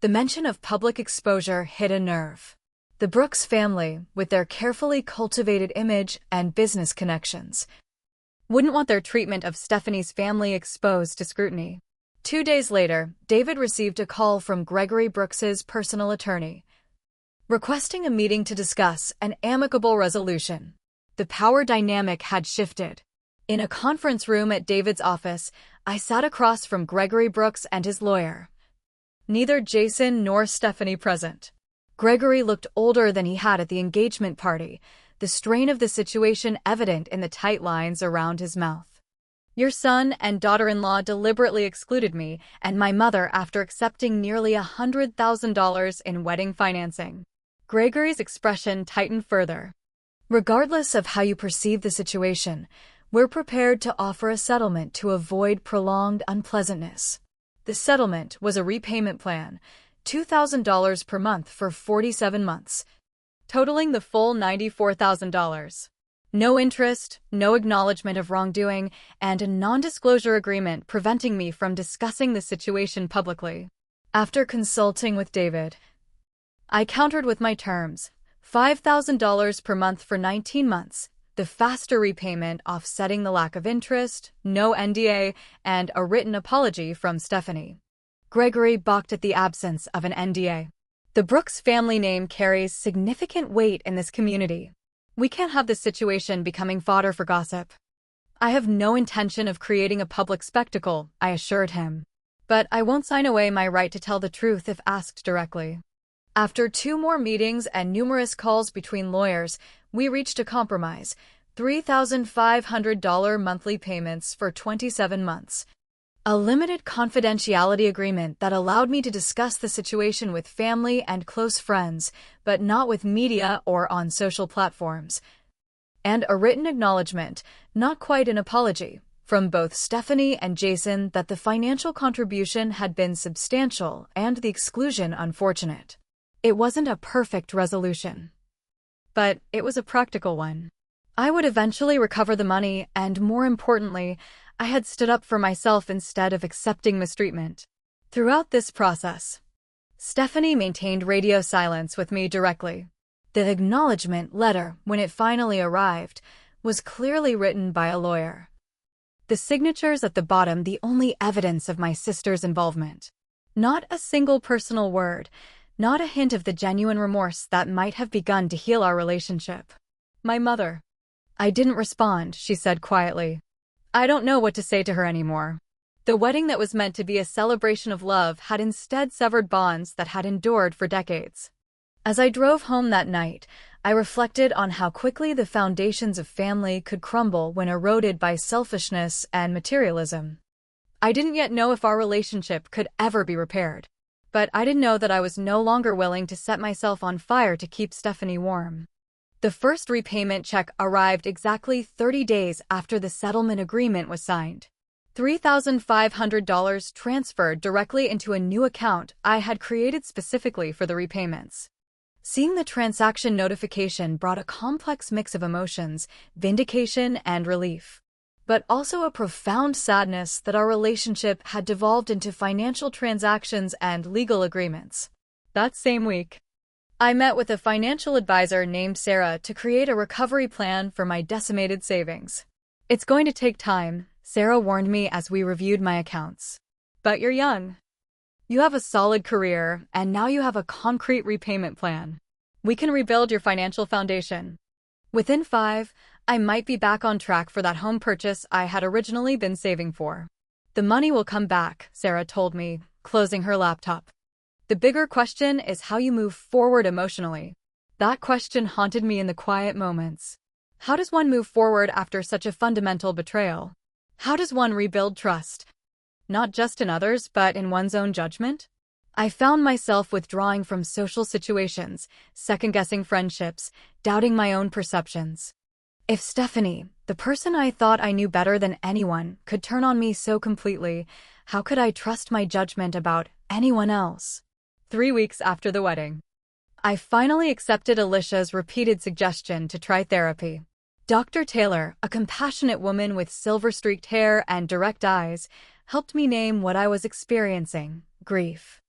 S1: The mention of public exposure hit a nerve. The Brooks family, with their carefully cultivated image and business connections, wouldn't want their treatment of Stephanie's family exposed to scrutiny. 2 days later, David received a call from Gregory Brooks's personal attorney, requesting a meeting to discuss an amicable resolution. The power dynamic had shifted. In a conference room at David's office, I sat across from Gregory Brooks and his lawyer. Neither Jason nor Stephanie present. Gregory looked older than he had at the engagement party, the strain of the situation evident in the tight lines around his mouth. Your son and daughter-in-law deliberately excluded me and my mother after accepting nearly $100,000 in wedding financing. Gregory's expression tightened further. Regardless of how you perceive the situation, we're prepared to offer a settlement to avoid prolonged unpleasantness. The settlement was a repayment plan, $2,000 per month for 47 months, totaling the full $94,000. No interest, no acknowledgement of wrongdoing, and a non-disclosure agreement preventing me from discussing the situation publicly. After consulting with David, I countered with my terms: $5,000 per month for 19 months, the faster repayment offsetting the lack of interest, no NDA, and a written apology from Stephanie. Gregory balked at the absence of an NDA. The Brooks family name carries significant weight in this community. We can't have this situation becoming fodder for gossip. I have no intention of creating a public spectacle, I assured him. But I won't sign away my right to tell the truth if asked directly. After 2 more meetings and numerous calls between lawyers, we reached a compromise: $3,500 monthly payments for 27 months. A limited confidentiality agreement that allowed me to discuss the situation with family and close friends, but not with media or on social platforms. And a written acknowledgement, not quite an apology, from both Stephanie and Jason that the financial contribution had been substantial and the exclusion unfortunate. It wasn't a perfect resolution, but it was a practical one. I would eventually recover the money, and more importantly, I had stood up for myself instead of accepting mistreatment. Throughout this process, Stephanie maintained radio silence with me directly. The acknowledgement letter, when it finally arrived, was clearly written by a lawyer. The signatures at the bottom the only evidence of my sister's involvement. Not a single personal word, not a hint of the genuine remorse that might have begun to heal our relationship. My mother. I didn't respond, she said quietly. I don't know what to say to her anymore. The wedding that was meant to be a celebration of love had instead severed bonds that had endured for decades. As I drove home that night, I reflected on how quickly the foundations of family could crumble when eroded by selfishness and materialism. I didn't yet know if our relationship could ever be repaired, but I did know that I was no longer willing to set myself on fire to keep Stephanie warm. The first repayment check arrived exactly 30 days after the settlement agreement was signed. $3,500 transferred directly into a new account I had created specifically for the repayments. Seeing the transaction notification brought a complex mix of emotions, vindication and relief, but also a profound sadness that our relationship had devolved into financial transactions and legal agreements. That same week, I met with a financial advisor named Sarah to create a recovery plan for my decimated savings. It's going to take time, Sarah warned me as we reviewed my accounts. But you're young. You have a solid career, and now you have a concrete repayment plan. We can rebuild your financial foundation. Within 5, I might be back on track for that home purchase I had originally been saving for. The money will come back, Sarah told me, closing her laptop. The bigger question is how you move forward emotionally. That question haunted me in the quiet moments. How does one move forward after such a fundamental betrayal? How does one rebuild trust? Not just in others, but in one's own judgment? I found myself withdrawing from social situations, second-guessing friendships, doubting my own perceptions. If Stephanie, the person I thought I knew better than anyone, could turn on me so completely, how could I trust my judgment about anyone else? 3 weeks after the wedding, I finally accepted Alicia's repeated suggestion to try therapy. Dr. Taylor, a compassionate woman with silver-streaked hair and direct eyes, helped me name what I was experiencing: grief.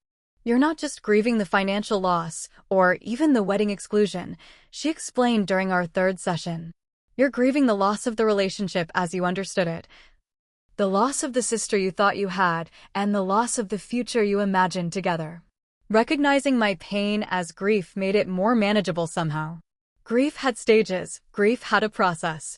S1: You're not just grieving the financial loss, or even the wedding exclusion, she explained during our 3rd session. You're grieving the loss of the relationship as you understood it, the loss of the sister you thought you had, and the loss of the future you imagined together. Recognizing my pain as grief made it more manageable somehow. Grief had stages, grief had a process.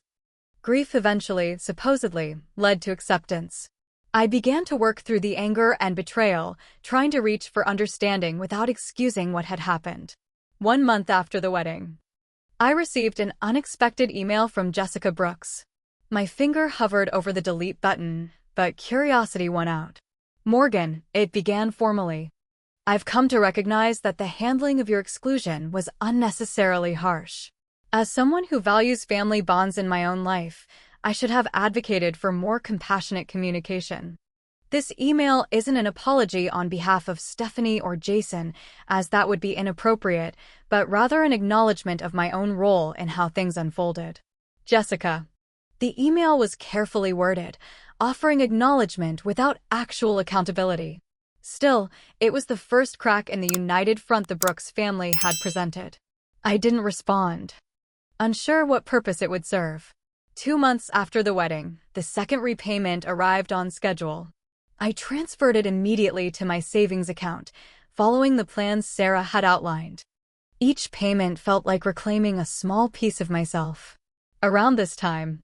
S1: Grief eventually, supposedly, led to acceptance. I began to work through the anger and betrayal, trying to reach for understanding without excusing what had happened. 1 month after the wedding, I received an unexpected email from Jessica Brooks. My finger hovered over the delete button, but curiosity won out. Morgan, it began formally. I've come to recognize that the handling of your exclusion was unnecessarily harsh. As someone who values family bonds in my own life, I should have advocated for more compassionate communication. This email isn't an apology on behalf of Stephanie or Jason, as that would be inappropriate, but rather an acknowledgement of my own role in how things unfolded. Jessica. The email was carefully worded, offering acknowledgement without actual accountability. Still, it was the first crack in the united front the Brooks family had presented. I didn't respond, unsure what purpose it would serve. 2 months after the wedding, the second repayment arrived on schedule. I transferred it immediately to my savings account, following the plans Sarah had outlined. Each payment felt like reclaiming a small piece of myself. Around this time,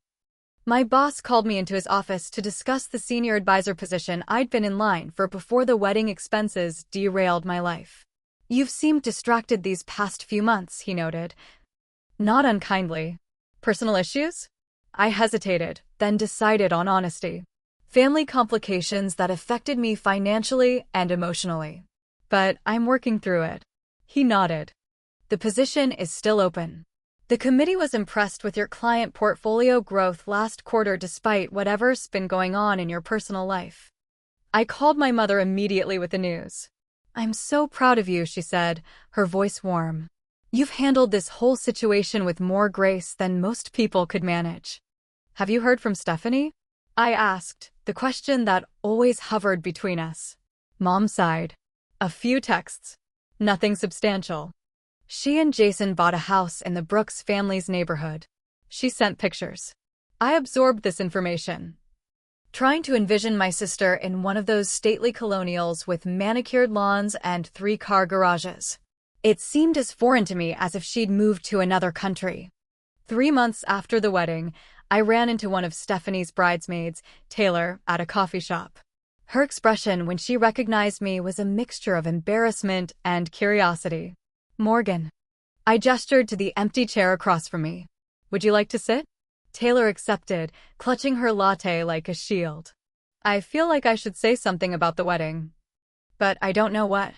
S1: my boss called me into his office to discuss the senior advisor position I'd been in line for before the wedding expenses derailed my life. "You've seemed distracted these past few months," he noted. Not unkindly. "Personal issues?" I hesitated, then decided on honesty. "Family complications that affected me financially and emotionally. But I'm working through it." He nodded. "The position is still open. The committee was impressed with your client portfolio growth last quarter despite whatever's been going on in your personal life." I called my mother immediately with the news. "I'm so proud of you," she said, her voice warm. "You've handled this whole situation with more grace than most people could manage." "Have you heard from Stephanie?" I asked, the question that always hovered between us. Mom sighed. "A few texts. Nothing substantial. She and Jason bought a house in the Brooks family's neighborhood. She sent pictures." I absorbed this information, trying to envision my sister in one of those stately colonials with manicured lawns and 3-car garages. It seemed as foreign to me as if she'd moved to another country. 3 months after the wedding, I ran into one of Stephanie's bridesmaids, Taylor, at a coffee shop. Her expression when she recognized me was a mixture of embarrassment and curiosity. "Morgan." I gestured to the empty chair across from me. "Would you like to sit?" Taylor accepted, clutching her latte like a shield. "I feel like I should say something about the wedding, but I don't know what."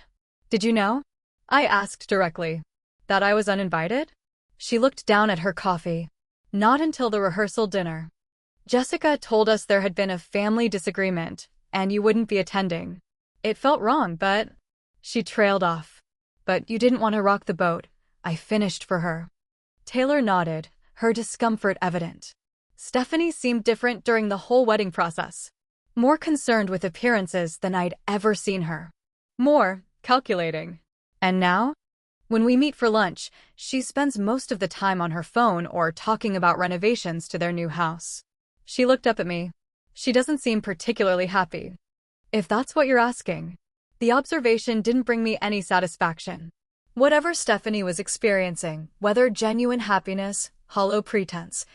S1: "Did you know?" I asked directly. "That I was uninvited?" She looked down at her coffee. "Not until the rehearsal dinner. Jessica told us there had been a family disagreement, and you wouldn't be attending. It felt wrong, but—" She trailed off. "But you didn't want to rock the boat," I finished for her. Taylor nodded, her discomfort evident. Stephanie seemed different during the whole wedding process. More concerned with appearances than I'd ever seen her. More calculating. And now? When we meet for lunch, she spends most of the time on her phone or talking about renovations to their new house. She looked up at me. "She doesn't seem particularly happy." "If that's what you're asking." The observation didn't bring me any satisfaction. Whatever Stephanie was experiencing, whether genuine happiness, hollow pretense,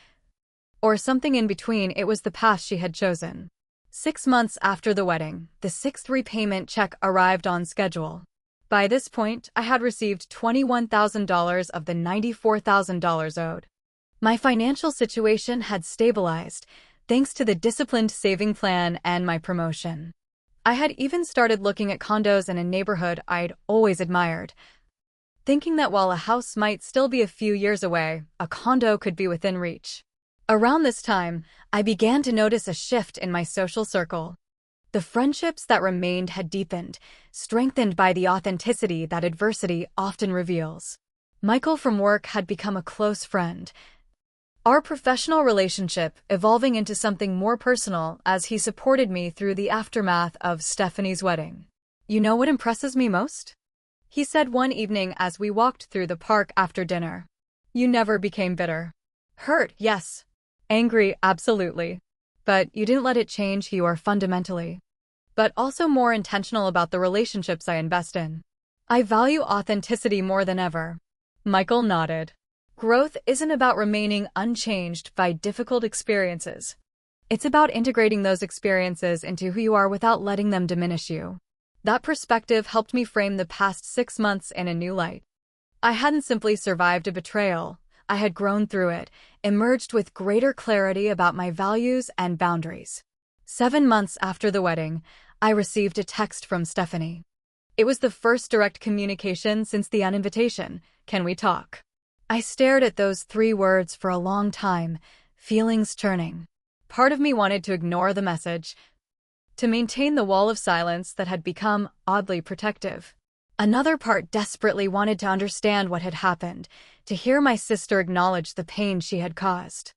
S1: or something in between, it was the path she had chosen. 6 months after the wedding, the 6th repayment check arrived on schedule. By this point, I had received $21,000 of the $94,000 owed. My financial situation had stabilized, thanks to the disciplined saving plan and my promotion. I had even started looking at condos in a neighborhood I'd always admired, thinking that while a house might still be a few years away, a condo could be within reach. Around this time, I began to notice a shift in my social circle. The friendships that remained had deepened, strengthened by the authenticity that adversity often reveals. Michael from work had become a close friend, our professional relationship evolving into something more personal as he supported me through the aftermath of Stephanie's wedding. "You know what impresses me most?" he said one evening as we walked through the park after dinner. "You never became bitter." "Hurt, yes. Angry, absolutely. But you didn't let it change who you are fundamentally. But also more intentional about the relationships I invest in." "I value authenticity more than ever." Michael nodded. "Growth isn't about remaining unchanged by difficult experiences. It's about integrating those experiences into who you are without letting them diminish you." That perspective helped me frame the past 6 months in a new light. I hadn't simply survived a betrayal. I had grown through it, emerged with greater clarity about my values and boundaries. 7 months after the wedding, I received a text from Stephanie. It was the first direct communication since the uninvitation. "Can we talk?" I stared at those 3 words for a long time, feelings churning. Part of me wanted to ignore the message, to maintain the wall of silence that had become oddly protective. Another part desperately wanted to understand what had happened, to hear my sister acknowledge the pain she had caused.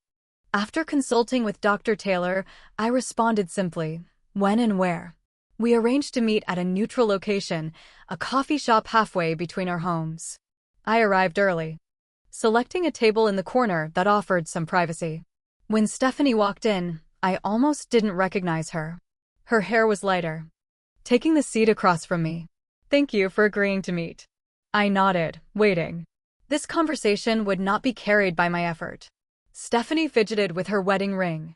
S1: After consulting with Dr. Taylor, I responded simply, when and where. We arranged to meet at a neutral location, a coffee shop halfway between our homes. I arrived early, selecting a table in the corner that offered some privacy. When Stephanie walked in, I almost didn't recognize her. Her hair was lighter, taking the seat across from me. "Thank you for agreeing to meet." I nodded, waiting. This conversation would not be carried by my effort. Stephanie fidgeted with her wedding ring,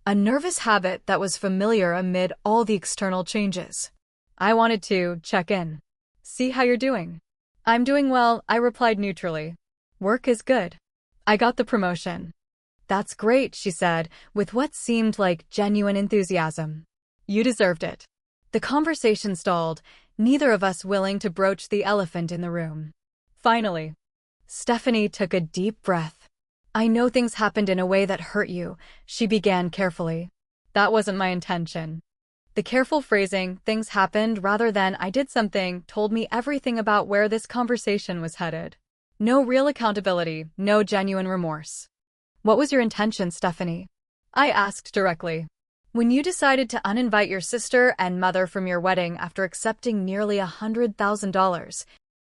S1: a nervous habit that was familiar amid all the external changes. I wanted to check in. "See how you're doing." "I'm doing well," I replied neutrally. "Work is good. I got the promotion." "That's great," she said, with what seemed like genuine enthusiasm. "You deserved it." The conversation stalled, neither of us willing to broach the elephant in the room. Finally, Stephanie took a deep breath. "I know things happened in a way that hurt you," she began carefully. "That wasn't my intention." The careful phrasing, "things happened," rather than "I did something," told me everything about where this conversation was headed. No real accountability, no genuine remorse. "What was your intention, Stephanie?" I asked directly. "When you decided to uninvite your sister and mother from your wedding after accepting nearly $100,000,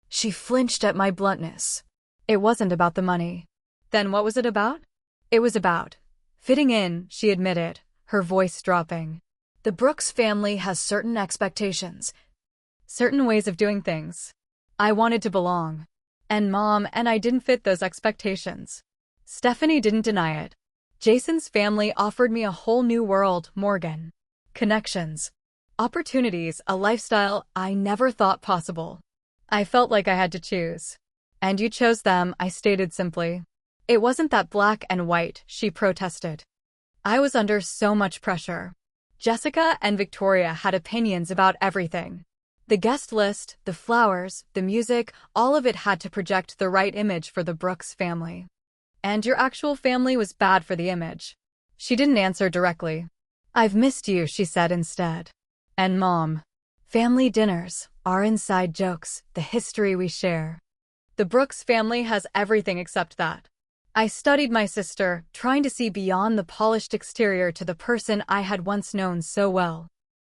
S1: she flinched at my bluntness. It wasn't about the money. Then what was it about? It was about fitting in, she admitted, her voice dropping. The Brooks family has certain expectations, certain ways of doing things. I wanted to belong. And Mom and I didn't fit those expectations." Stephanie didn't deny it. "Jason's family offered me a whole new world, Morgan. Connections, opportunities, a lifestyle I never thought possible. I felt like I had to choose." "And you chose them," I stated simply. "It wasn't that black and white," she protested. "I was under so much pressure." Jessica and Victoria had opinions about everything. The guest list, the flowers, the music, all of it had to project the right image for the Brooks family. "And your actual family was bad for the image." She didn't answer directly. "I've missed you," she said instead. "And Mom." "Family dinners, our inside jokes, the history we share. The Brooks family has everything except that." I studied my sister, trying to see beyond the polished exterior to the person I had once known so well.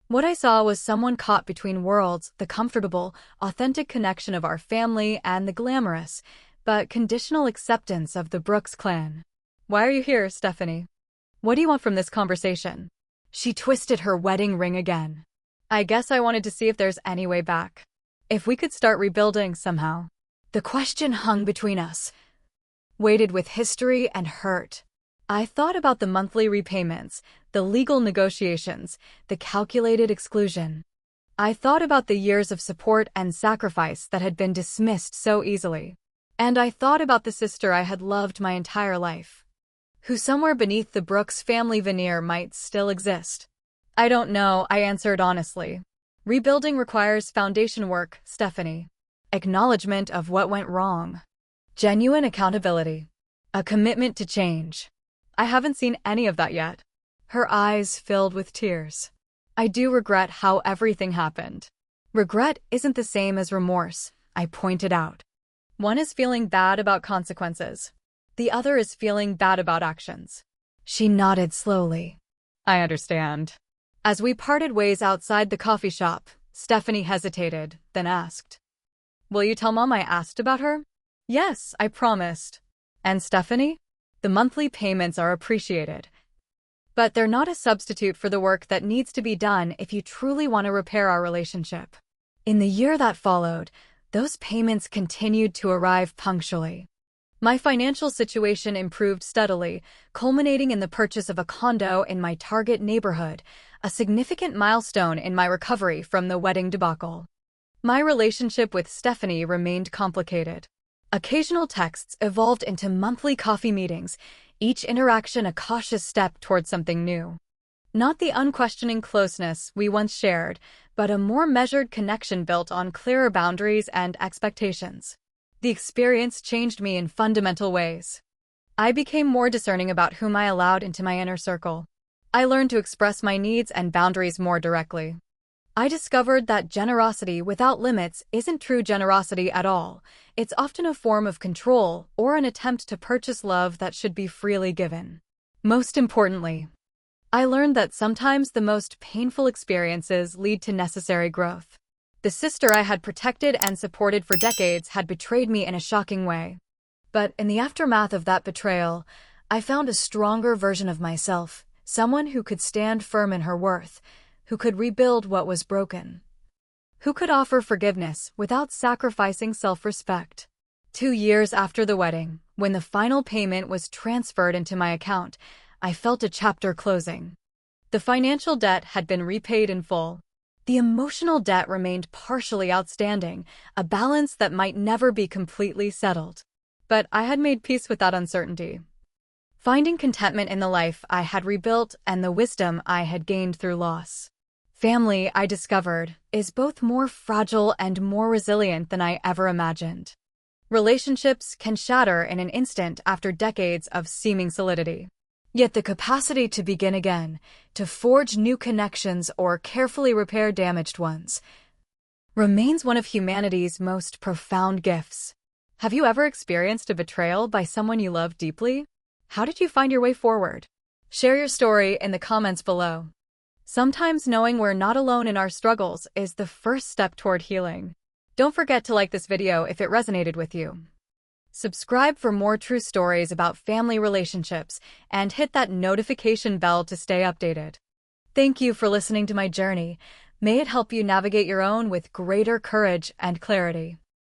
S1: What I saw was someone caught between worlds, the comfortable, authentic connection of our family and the glamorous, but conditional acceptance of the Brooks clan. "Why are you here, Stephanie? What do you want from this conversation?" She twisted her wedding ring again. "I guess I wanted to see if there's any way back. If we could start rebuilding somehow." The question hung between us, weighted with history and hurt. I thought about the monthly repayments, the legal negotiations, the calculated exclusion. I thought about the years of support and sacrifice that had been dismissed so easily. And I thought about the sister I had loved my entire life, who somewhere beneath the Brooks family veneer might still exist. "I don't know," I answered honestly. "Rebuilding requires foundation work, Stephanie. Acknowledgement of what went wrong. Genuine accountability. A commitment to change. I haven't seen any of that yet." Her eyes filled with tears. "I do regret how everything happened." "Regret isn't the same as remorse," I pointed out. "One is feeling bad about consequences. The other is feeling bad about actions." She nodded slowly. "I understand." As we parted ways outside the coffee shop, Stephanie hesitated, then asked, "Will you tell Mom I asked about her?" "Yes, I promised." "And Stephanie?" "The monthly payments are appreciated, but they're not a substitute for the work that needs to be done if you truly want to repair our relationship." In the year that followed, those payments continued to arrive punctually. My financial situation improved steadily, culminating in the purchase of a condo in my target neighborhood, a significant milestone in my recovery from the wedding debacle. My relationship with Stephanie remained complicated. Occasional texts evolved into monthly coffee meetings, each interaction a cautious step toward something new. Not the unquestioning closeness we once shared, but a more measured connection built on clearer boundaries and expectations. The experience changed me in fundamental ways. I became more discerning about whom I allowed into my inner circle. I learned to express my needs and boundaries more directly. I discovered that generosity without limits isn't true generosity at all. It's often a form of control or an attempt to purchase love that should be freely given. Most importantly, I learned that sometimes the most painful experiences lead to necessary growth. The sister I had protected and supported for decades had betrayed me in a shocking way. But in the aftermath of that betrayal, I found a stronger version of myself, someone who could stand firm in her worth, who could rebuild what was broken, who could offer forgiveness without sacrificing self-respect. 2 years after the wedding, when the final payment was transferred into my account, I felt a chapter closing. The financial debt had been repaid in full. The emotional debt remained partially outstanding, a balance that might never be completely settled. But I had made peace with that uncertainty, finding contentment in the life I had rebuilt and the wisdom I had gained through loss. Family, I discovered, is both more fragile and more resilient than I ever imagined. Relationships can shatter in an instant after decades of seeming solidity. Yet the capacity to begin again, to forge new connections or carefully repair damaged ones, remains one of humanity's most profound gifts. Have you ever experienced a betrayal by someone you love deeply? How did you find your way forward? Share your story in the comments below. Sometimes knowing we're not alone in our struggles is the first step toward healing. Don't forget to like this video if it resonated with you. Subscribe for more true stories about family relationships and hit that notification bell to stay updated. Thank you for listening to my journey. May it help you navigate your own with greater courage and clarity.